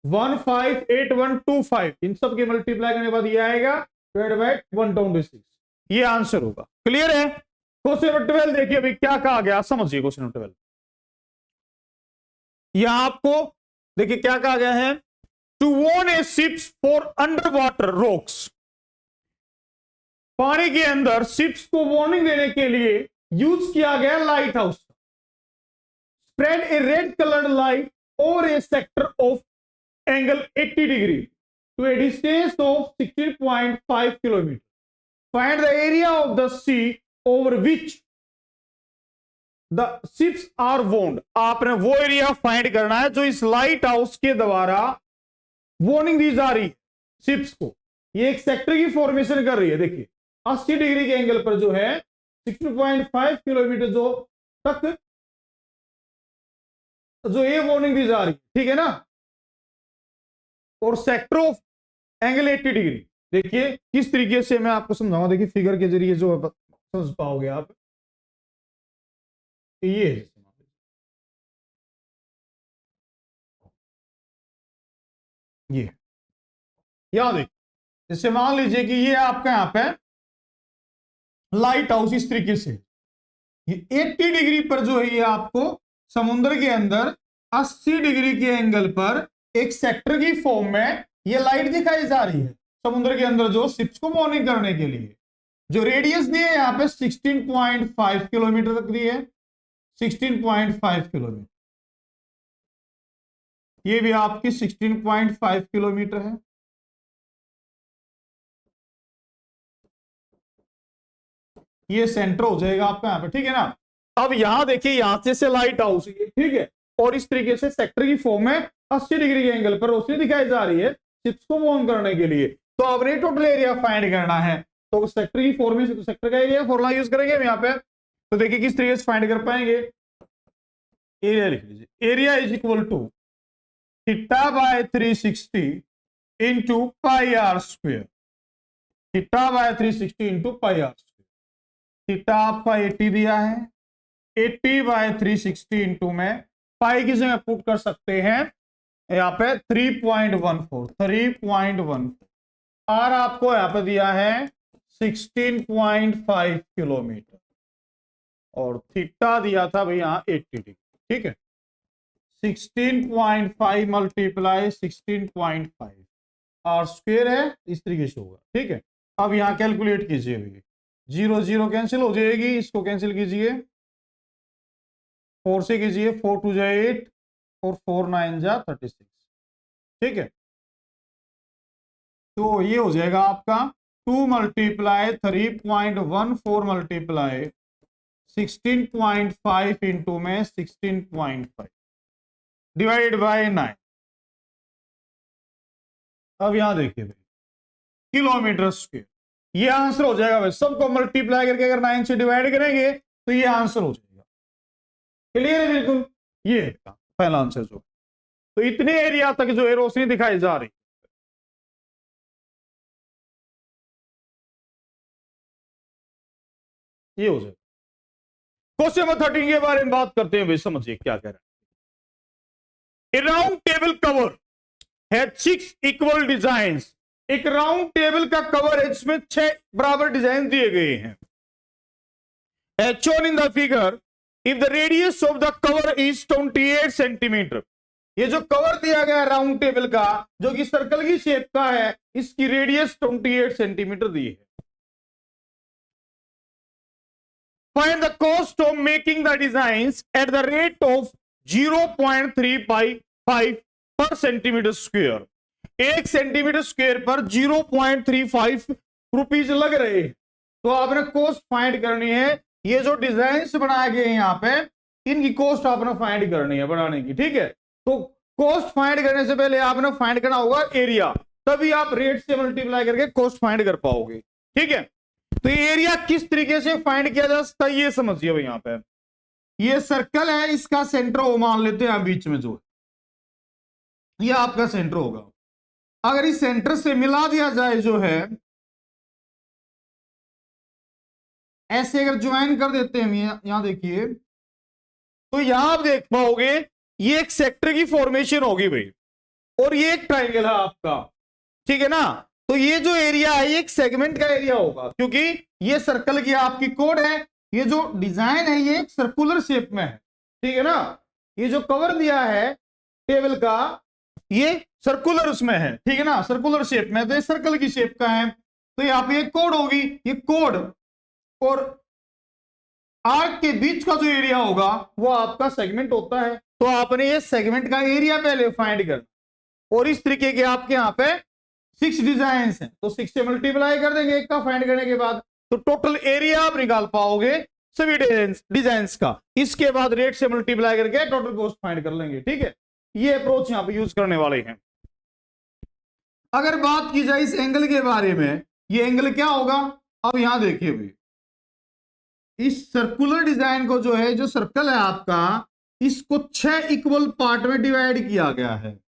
158125। इन सब के मल्टीप्लाई करने के बाद ये आएगा 126। ये आंसर होगा। क्लियर है। क्वेश्चन नंबर 12 देखिए अभी क्या कहा गया, समझिए क्वेश्चन नंबर 12। यहां आपको देखिए क्या कहा गया है, to warn a ships for underwater rocks. पानी के अंदर शिप्स को वार्निंग देने के लिए यूज किया गया lighthouse. Spread a red coloured light over a sector of angle 80 degree to a distance of 16.5 kilometre. Find the area of the sea over which the ships are warned. आपने वो area find करना है जो इस light house के द्वारा warning दी जा रही है शिप्स को। ये एक सेक्टर की फॉर्मेशन कर रही है। देखिए 80 डिग्री के एंगल पर जो है 16.5 किलोमीटर जो तक जो ये वार्निंग दी जा रही है। ठीक है ना, और सेक्टर ऑफ एंगल 80 डिग्री। देखिए किस तरीके से मैं आपको समझाऊंगा, देखिए फिगर के जरिए जो समझ पाओगे आप। ये ये याद है, जैसे मान लीजिए कि ये आपका यहां पे लाइट हाउस इस तरीके से, ये 80 डिग्री पर जो है ये आपको समुद्र के अंदर 80 डिग्री के एंगल पर एक सेक्टर की फॉर्म में ये लाइट दिखाई जा रही है समुद्र के अंदर जो शिप्स को मॉनिटर करने के लिए। जो रेडियस दी है यहाँ पे 16.5 किलोमीटर तक दी है, 16.5 किलोमीटर। ये भी आपकी 16.5 किलोमीटर है। ये सेंटर हो जाएगा आपका यहाँ पे। ठीक है ना, अब यहां देखिए यहां से लाइट हाउस, ठीक है, और इस तरीके से सेक्टर की फॉर्म में 80 डिग्री के एंगल पर रोशनी दिखाई जा रही है शिप्स को वार्न करने के लिए। तो आपने टोटल एरिया फाइंड करना है, तो सेक्टर की फॉर्म में सेक्टर का एरिया फॉर्मूला यूज करेंगे हम यहाँ पे। तो देखिए किस तरीके से फाइंड कर पाएंगे। एरिया लिख लीजिए, area is equal to theta by 360 into pi are square. Theta by 360 into pi are square. Theta आपका 80 दिया है, 80 बाय 360 इंटू में पाई की जगह पुट कर सकते हैं यहाँ पे 3.14 आर आपको यहाँ पे दिया है 16.5 किलोमीटर और थीटा दिया था भाई यहाँ 80 डिग्री। ठीक है, 16.5 मल्टीप्लाई 16.5 आर स्क्वेयर है, इस तरीके से होगा। ठीक है, अब यहां कैलकुलेट कीजिए भैया, 0 0 कैंसिल हो जाएगी, इसको कैंसिल कीजिए, 4 से कीजिए, 4 2 जा 8 और 4 9 जा 36। ठीक है, तो ये हो जाएगा आपका 2 मल्टीप्लाई 3.14 मल्टीप्लाई 16.5 इंटू में 16.5 डिवाइडेड बाय 9। अब यहां देखिए भाई, किलोमीटर स्क्वायर, ये आंसर हो जाएगा भाई। सबको मल्टीप्लाई करके अगर 9 से डिवाइड करेंगे तो ये आंसर हो जाएगा। क्लियर है बिल्कुल, ये है पहला आंसर जो। तो इतने एरिया तक जो है रोशनी दिखाई जा रही, ये हो जाएगा। क्वेश्चन नंबर 13 के बारे में बात करते हैं भाई, समझिए क्या कह रहा है। ए राउंड टेबल कवर है 6 इक्वल डिजाइन। एक राउंड टेबल का कवर है जिसमें 6 बराबर डिजाइन दिए गए हैं। As shown in the figure, if the radius of the cover is 28 centimetre, ये जो कवर दिया गया राउंड टेबल का जो कि सर्कल की शेप का है, इसकी रेडियस 28 सेंटीमीटर दी है। Find the cost of making the designs at the rate of 0.35 पर सेंटीमीटर स्क्वायर। 1 सेंटीमीटर स्क्वायर पर 0.35 रुपीज लग रहे हैं। तो आपने कॉस्ट फाइंड करनी है। ये जो डिजाइन बनाए गए हैं यहाँ पे, इनकी कॉस्ट आपने फाइंड करनी है बनाने की। ठीक है, तो कॉस्ट फाइंड करने से पहले आपने फाइंड करना होगा एरिया, तभी आप रेट से मल्टीप्लाई करके कॉस्ट फाइंड कर पाओगे। ठीक है, तो एरिया किस तरीके से फाइंड किया जा सकता है ये समझिए भाई। यहाँ पे ये सर्कल है, इसका सेंटर वो मान लेते हैं बीच में जो ये आपका सेंटर होगा। अगर इस सेंटर से मिला दिया जाए जो है, ऐसे अगर ज्वाइन कर देते हैं यहां देखिए, तो यहां आप देख पाओगे ये एक सेक्टर की फॉर्मेशन होगी भाई, और ये एक ट्राइंगल है आपका। ठीक है ना, तो ये जो एरिया है ये एक सेगमेंट का एरिया होगा, क्योंकि ये सर्कल की आपकी कोड है। ये जो डिजाइन है ये एक सर्कुलर शेप में है। ठीक है ना, ये जो कवर दिया है टेबल का ये सर्कुलर उसमें है। ठीक है ना, सर्कुलर शेप में, तो ये सर्कल की शेप का है। तो यहाँ पे एक कोड होगी, ये कोड और आर्क के बीच का जो एरिया होगा वो आपका सेगमेंट होता है। तो आपने ये सेगमेंट का एरिया पहले फाइंड कर, और इस तरीके के आपके यहाँ पे 6 डिजाइन हैं, तो 6 से मल्टीप्लाई कर देंगे एक का फाइंड करने के बाद, तो टोटल एरिया आप निकाल पाओगे सभी डिजाइन का। इसके बाद रेट से मल्टीप्लाई करके टोटल कॉस्ट फाइंड कर लेंगे। ठीक है, ये अप्रोच यहां पे यूज करने वाले हैं। अगर बात की जाए इस एंगल के बारे में, ये एंगल क्या होगा, अब यहां देखिए भाई, इस सर्कुलर डिजाइन को जो है, जो सर्कल है आपका, इसको 6 इक्वल पार्ट में डिवाइड किया गया है।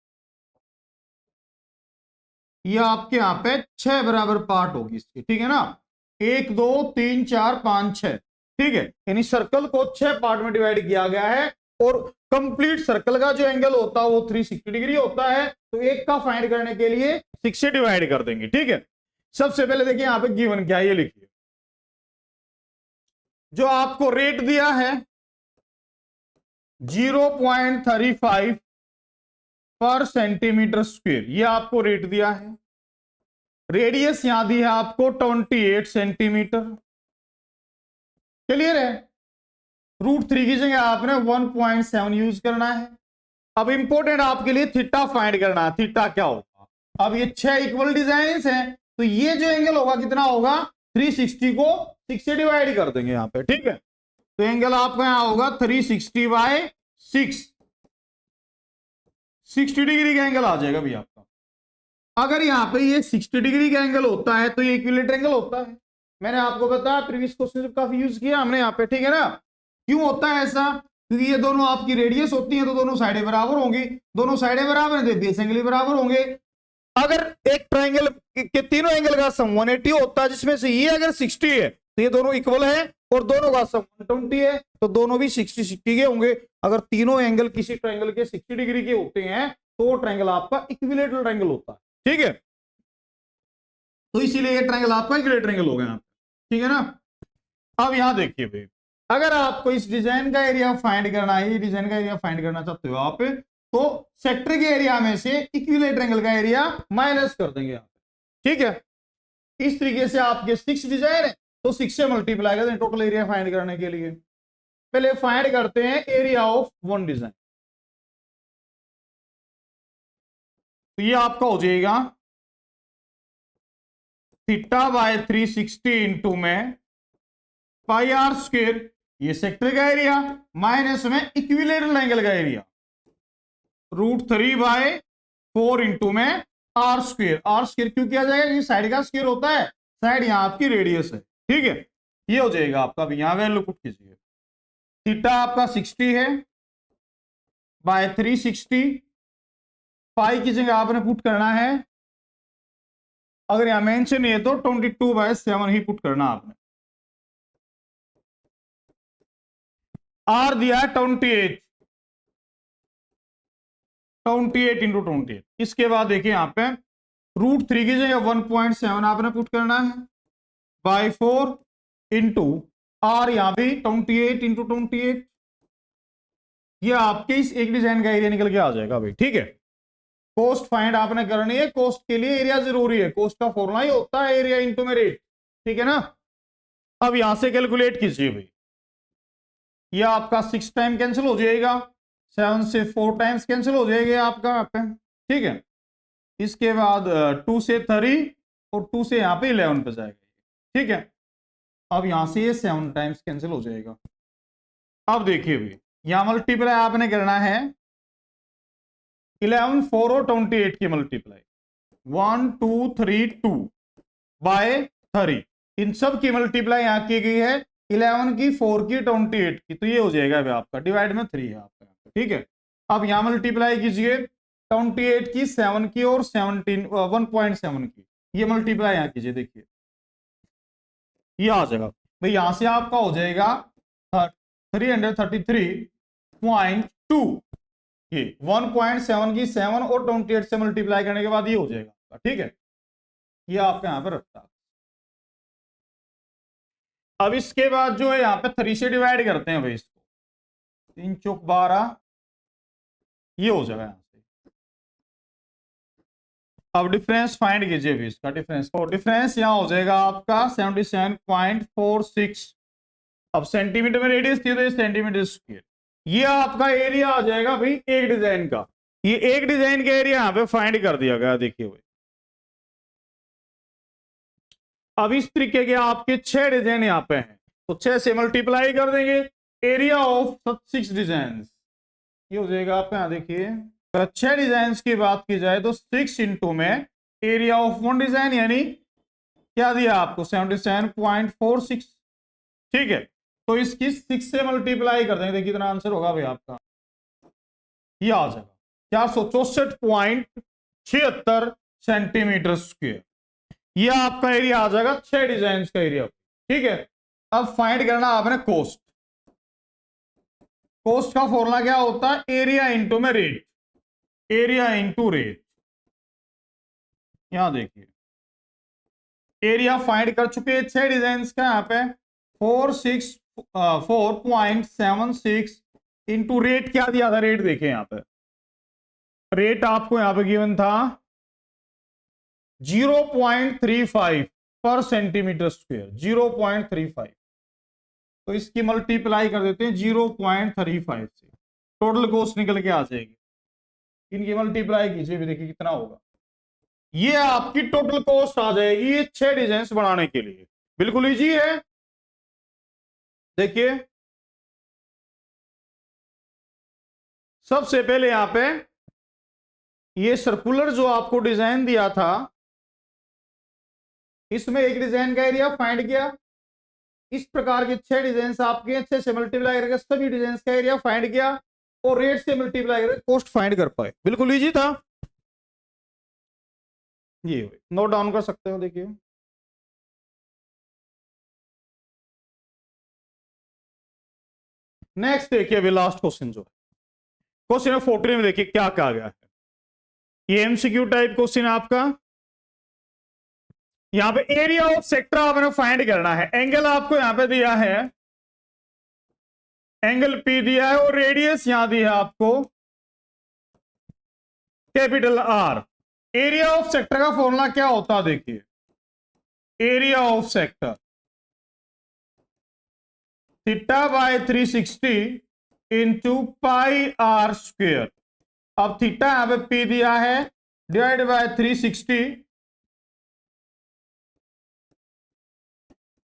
ये आपके यहां पे 6 बराबर पार्ट होगी इसकी। ठीक है ना, 1 2 3 4 5 6। ठीक है, यानी सर्कल को 6 पार्ट में डिवाइड किया गया है, और कंप्लीट सर्कल का जो एंगल होता है वो 360 डिग्री होता है। तो एक का फाइंड करने के लिए 6 से डिवाइड कर देंगे। ठीक है, सबसे पहले देखिए यहां पे गिवन क्या है, ये लिखिए, जो आपको रेट दिया है 0.35 पर सेंटीमीटर स्क्वायर, ये आपको रेट दिया है। रेडियस यहां दी है आपको 28 सेंटीमीटर। क्लियर है, √3 की जगह आपने 1.7 यूज करना है। अब इंपॉर्टेंट आपके लिए थीटा फाइंड करना है, थीटा क्या होगा। अब ये 6 इक्वल डिजाइन हैं, तो ये जो एंगल होगा कितना होगा, 360 को 6 से डिवाइड कर देंगे यहाँ पे। ठीक है, तो एंगल आपका यहां होगा 360 बाय 6, 60 डिग्री का एंगल आ जाएगा भैया आपका। अगर यहाँ पे ये 60 डिग्री का एंगल होता है तो ये इक्विलेटरल एंगल होता है। मैंने आपको बताया प्रीवियस क्वेश्चन काफी यूज किया हमने यहाँ पे। ठीक है ना, क्यों होता है ऐसा, क्योंकि ये दोनों आपकी रेडियस होती है, तो दोनों साइडें बराबर होंगी, दोनों साइडें बराबर हैं तो बेस एंगल बराबर होंगे। अगर एक ट्राइंगल के तीनों एंगल का सम 180 होता है, जिसमें से ये अगर 60 है तो ये दोनों इक्वल है, और दोनों का सम 120 है तो दोनों भी 60 60 के होंगे। अगर तीनों एंगल किसी ट्राइंगल के 60 डिग्री के होते हैं तो ट्रायंगल आपका इक्विलेटरल ट्रायंगल होता है, ठीक है। तो इसीलिए ये ट्रायंगल आपका इक्विलेटरल ट्रायंगल हो गया, ठीक है ना। अब यहां देखिए भाई, अगर आपको इस डिजाइन का एरिया फाइंड करना है, डिजाइन का एरिया फाइंड करना चाहते हो आप, तो सेक्टर के एरिया में से इक्विलेटरल ट्रायंगल का एरिया माइनस कर देंगे आप, ठीक है। इस तरीके से आपके 6 डिजाइन है, तो 6 से मल्टीप्लाई करते हैं टोटल एरिया फाइंड करने के लिए। पहले फाइंड करते हैं एरिया ऑफ वन डिजाइन। तो ये आपका हो जाएगा थीटा बाय 360 इंटू में पाई आर स्क्वायर, ये सेक्टर का एरिया, माइनस में इक्विलेटरल एंगल का एरिया, √3/4 इंटू में आर स्क्वायर। आर स्क्वायर क्यों किया जाएगा, क्योंकि साइड का स्क्वायर होता है, साइड यहां आपकी रेडियस है, ठीक है। ये हो जाएगा आपका, अभी यहां वैल्यू पुट कीजिए। थीटा आपका 60 है बाय 360, पाई की जगह आपने पुट करना है, अगर यहां मेंशन है तो 22/7 ही पुट करना आपने। आर दिया है 28, 28 इंटू 28। इसके बाद देखिए यहां पे √3 की जगह 1.7 आपने पुट करना है, बाय 4 इंटू आर, यहां भी 28 इंटू 28। ये आपके इस एक डिजाइन का एरिया निकल के आ जाएगा भाई, ठीक है। कॉस्ट फाइंड आपने करनी है, कॉस्ट के लिए एरिया जरूरी है, कॉस्ट का फॉर्मूला ही होता है एरिया इंटू में रेट, ठीक है ना। अब यहां से कैलकुलेट कीजिए भाई, ये आपका 6 टाइम कैंसिल हो जाएगा, 7 से 4 टाइम्स कैंसिल हो जाएगा आपका यहाँ पे, ठीक है। इसके बाद 2 से 3 और 2 से यहाँ पे 11 पे जाएगा, ठीक है। अब यहां से ये 7 टाइम्स कैंसिल हो जाएगा। अब देखिए भाई, यहां मल्टीप्लाई आपने करना है 11, 4 और 28 की मल्टीप्लाई, 1 2 3 2 बाय 3, इन सब की मल्टीप्लाई यहां की गई है 11 की, 4 की, 28 की, तो ये हो जाएगा अभी आपका डिवाइड में 3 है आपका, ठीक है। अब यहां मल्टीप्लाई कीजिए 28 की, 7 की और 1.7 की, ये मल्टीप्लाई यहां कीजिए, देखिए ये आ जाएगा भाई। यहां से आपका हो जाएगा 333.2, ये 1.7 की 7 और 28 से मल्टीप्लाई करने के बाद ये हो जाएगा, ठीक है। ये आपके यहां पर रखता है। अब इसके बाद जो है यहां पे 3 से डिवाइड करते हैं भाई इसको, 3 चौक 12, ये हो जाएगा यहां से। अब डिफरेंस फाइंड कीजिए भी इसका डिफरेंस, और डिफरेंस यहां हो जाएगा आपका 77.46। अब सेंटीमीटर में रेडियस थी तो ये सेंटीमीटर स्क्वायर, ये आपका एरिया आ जाएगा भाई एक डिजाइन का। ये एक डिजाइन का एरिया यहां पे फाइंड कर दिया गया, देखिए भाई। अब इस तरीके के आपके 6 डिजाइन यहां पे हैं, तो 6 से मल्टीप्लाई कर देंगे, एरिया ऑफ 6 डिजाइन, ये हो जाएगा आपका, यहां देखिए 6 डिजाइन की बात की जाए तो 6 इंटू में एरिया ऑफ वन डिजाइन, यानी क्या दिया आपको 77.46, ठीक है। तो इसकी 6 से मल्टीप्लाई कर देंगे, देखिए कितना आंसर होगा भाई आपका, ये आ जाएगा 464.76 सेंटीमीटर स्क्वायर। ये आपका एरिया आ जाएगा 6 डिजाइन का एरिया, ठीक है। अब फाइंड करना आपने कॉस्ट। कॉस्ट का फॉर्मूला क्या होता है, एरिया इंटू में रेट, एरिया इंटू रेट। यहां देखिए एरिया फाइंड कर चुके हैं 6 डिजाइन का, यहां पे 4.76 इंटू रेट क्या दिया था, रेट देखिए यहां पे, रेट आपको यहां पे गिवन था 0.35 पर सेंटीमीटर स्क्वायर, 0.35। तो इसकी मल्टीप्लाई कर देते हैं 0.35 से, टोटल कॉस्ट निकल के आ जाएगी। इनकी मल्टीप्लाई कीजिए भी, देखिए कितना होगा, ये आपकी टोटल कॉस्ट आ जाएगी ये 6 डिजाइन बनाने के लिए। बिल्कुल इजी है, देखिए सबसे पहले यहां पे ये सर्कुलर जो आपको डिजाइन दिया था, इसमें एक डिजाइन का एरिया फाइंड किया, इस प्रकार के 6 डिजाइन आपके 6 से मल्टीप्लाई करके सभी डिजाइन का एरिया फाइंड किया और रेट से मल्टीप्लाई करके कॉस्ट फाइंड कर पाए। बिल्कुल इजी था, ये नोट डाउन कर सकते हो, देखिए नेक्स्ट देखिए अभी लास्ट क्वेश्चन जो है, क्वेश्चन 14 में देखिए क्या कहा गया है। ये एमसीक्यू टाइप क्वेश्चन आपका। यहां पे एरिया ऑफ सेक्टर आपने फाइंड करना है। एंगल आपको यहां पे दिया है, एंगल पी दिया है और रेडियस यहां दिया है आपको capital R. Area of sector का फॉर्मूला क्या होता है देखिए, area of sector theta by 360 into pi r square. अब थीटा यहां पे पी दिया है, डिवाइड बाय 360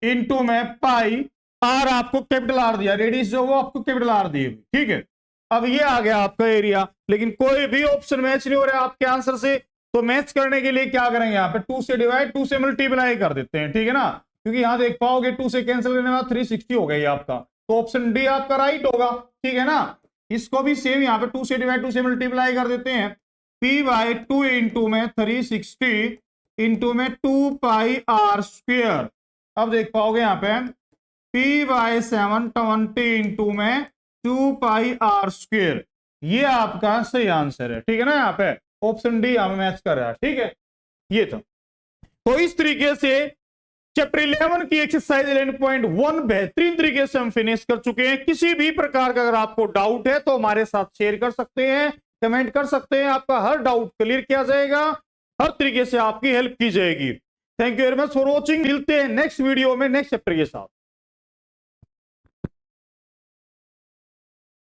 इंटू में पाई आर, आपको कैपिटल आर दिया, रेडियस जो वो आपको कैपिटल आर दी, ठीक है। अब ये आ गया आपका एरिया, लेकिन कोई भी ऑप्शन मैच नहीं हो रहा है आपके आंसर से, तो मैच करने के लिए क्या करेंगे, यहाँ पे 2 से डिवाइड 2 से मल्टीप्लाई कर देते हैं, ठीक है ना, क्योंकि यहां देख पाओगे 2 से कैंसिल करने के बाद 360 हो गई आपका, तो ऑप्शन डी आपका राइट होगा, ठीक है ना। इसको भी सेम यहाँ पे 2 से डिवाइड 2 से मल्टीप्लाई कर देते हैं, पी बाई 2 इंटू में 360 इंटू में 2 पाई आर स्क्वेयर। अब देख पाओगे यहाँ पे पी बाई 720 इंटू में 2 पाई आर स्क्वेयर, ये आपका सही आंसर है, ठीक है ना। यहाँ पे ऑप्शन डी हमें मैच कर रहा है, ठीक है। ये तो इस तरीके से चैप्टर 11 की एक्सरसाइज 11.1 बेहतरीन तरीके से हम फिनिश कर चुके हैं। किसी भी प्रकार का अगर आपको डाउट है तो हमारे साथ शेयर कर सकते हैं, कमेंट कर सकते हैं, आपका हर डाउट क्लियर किया जाएगा, हर तरीके से आपकी हेल्प की जाएगी। Thank you very much for watching. मिलते हैं नेक्स्ट वीडियो में नेक्स्ट चैप्टर के साथ।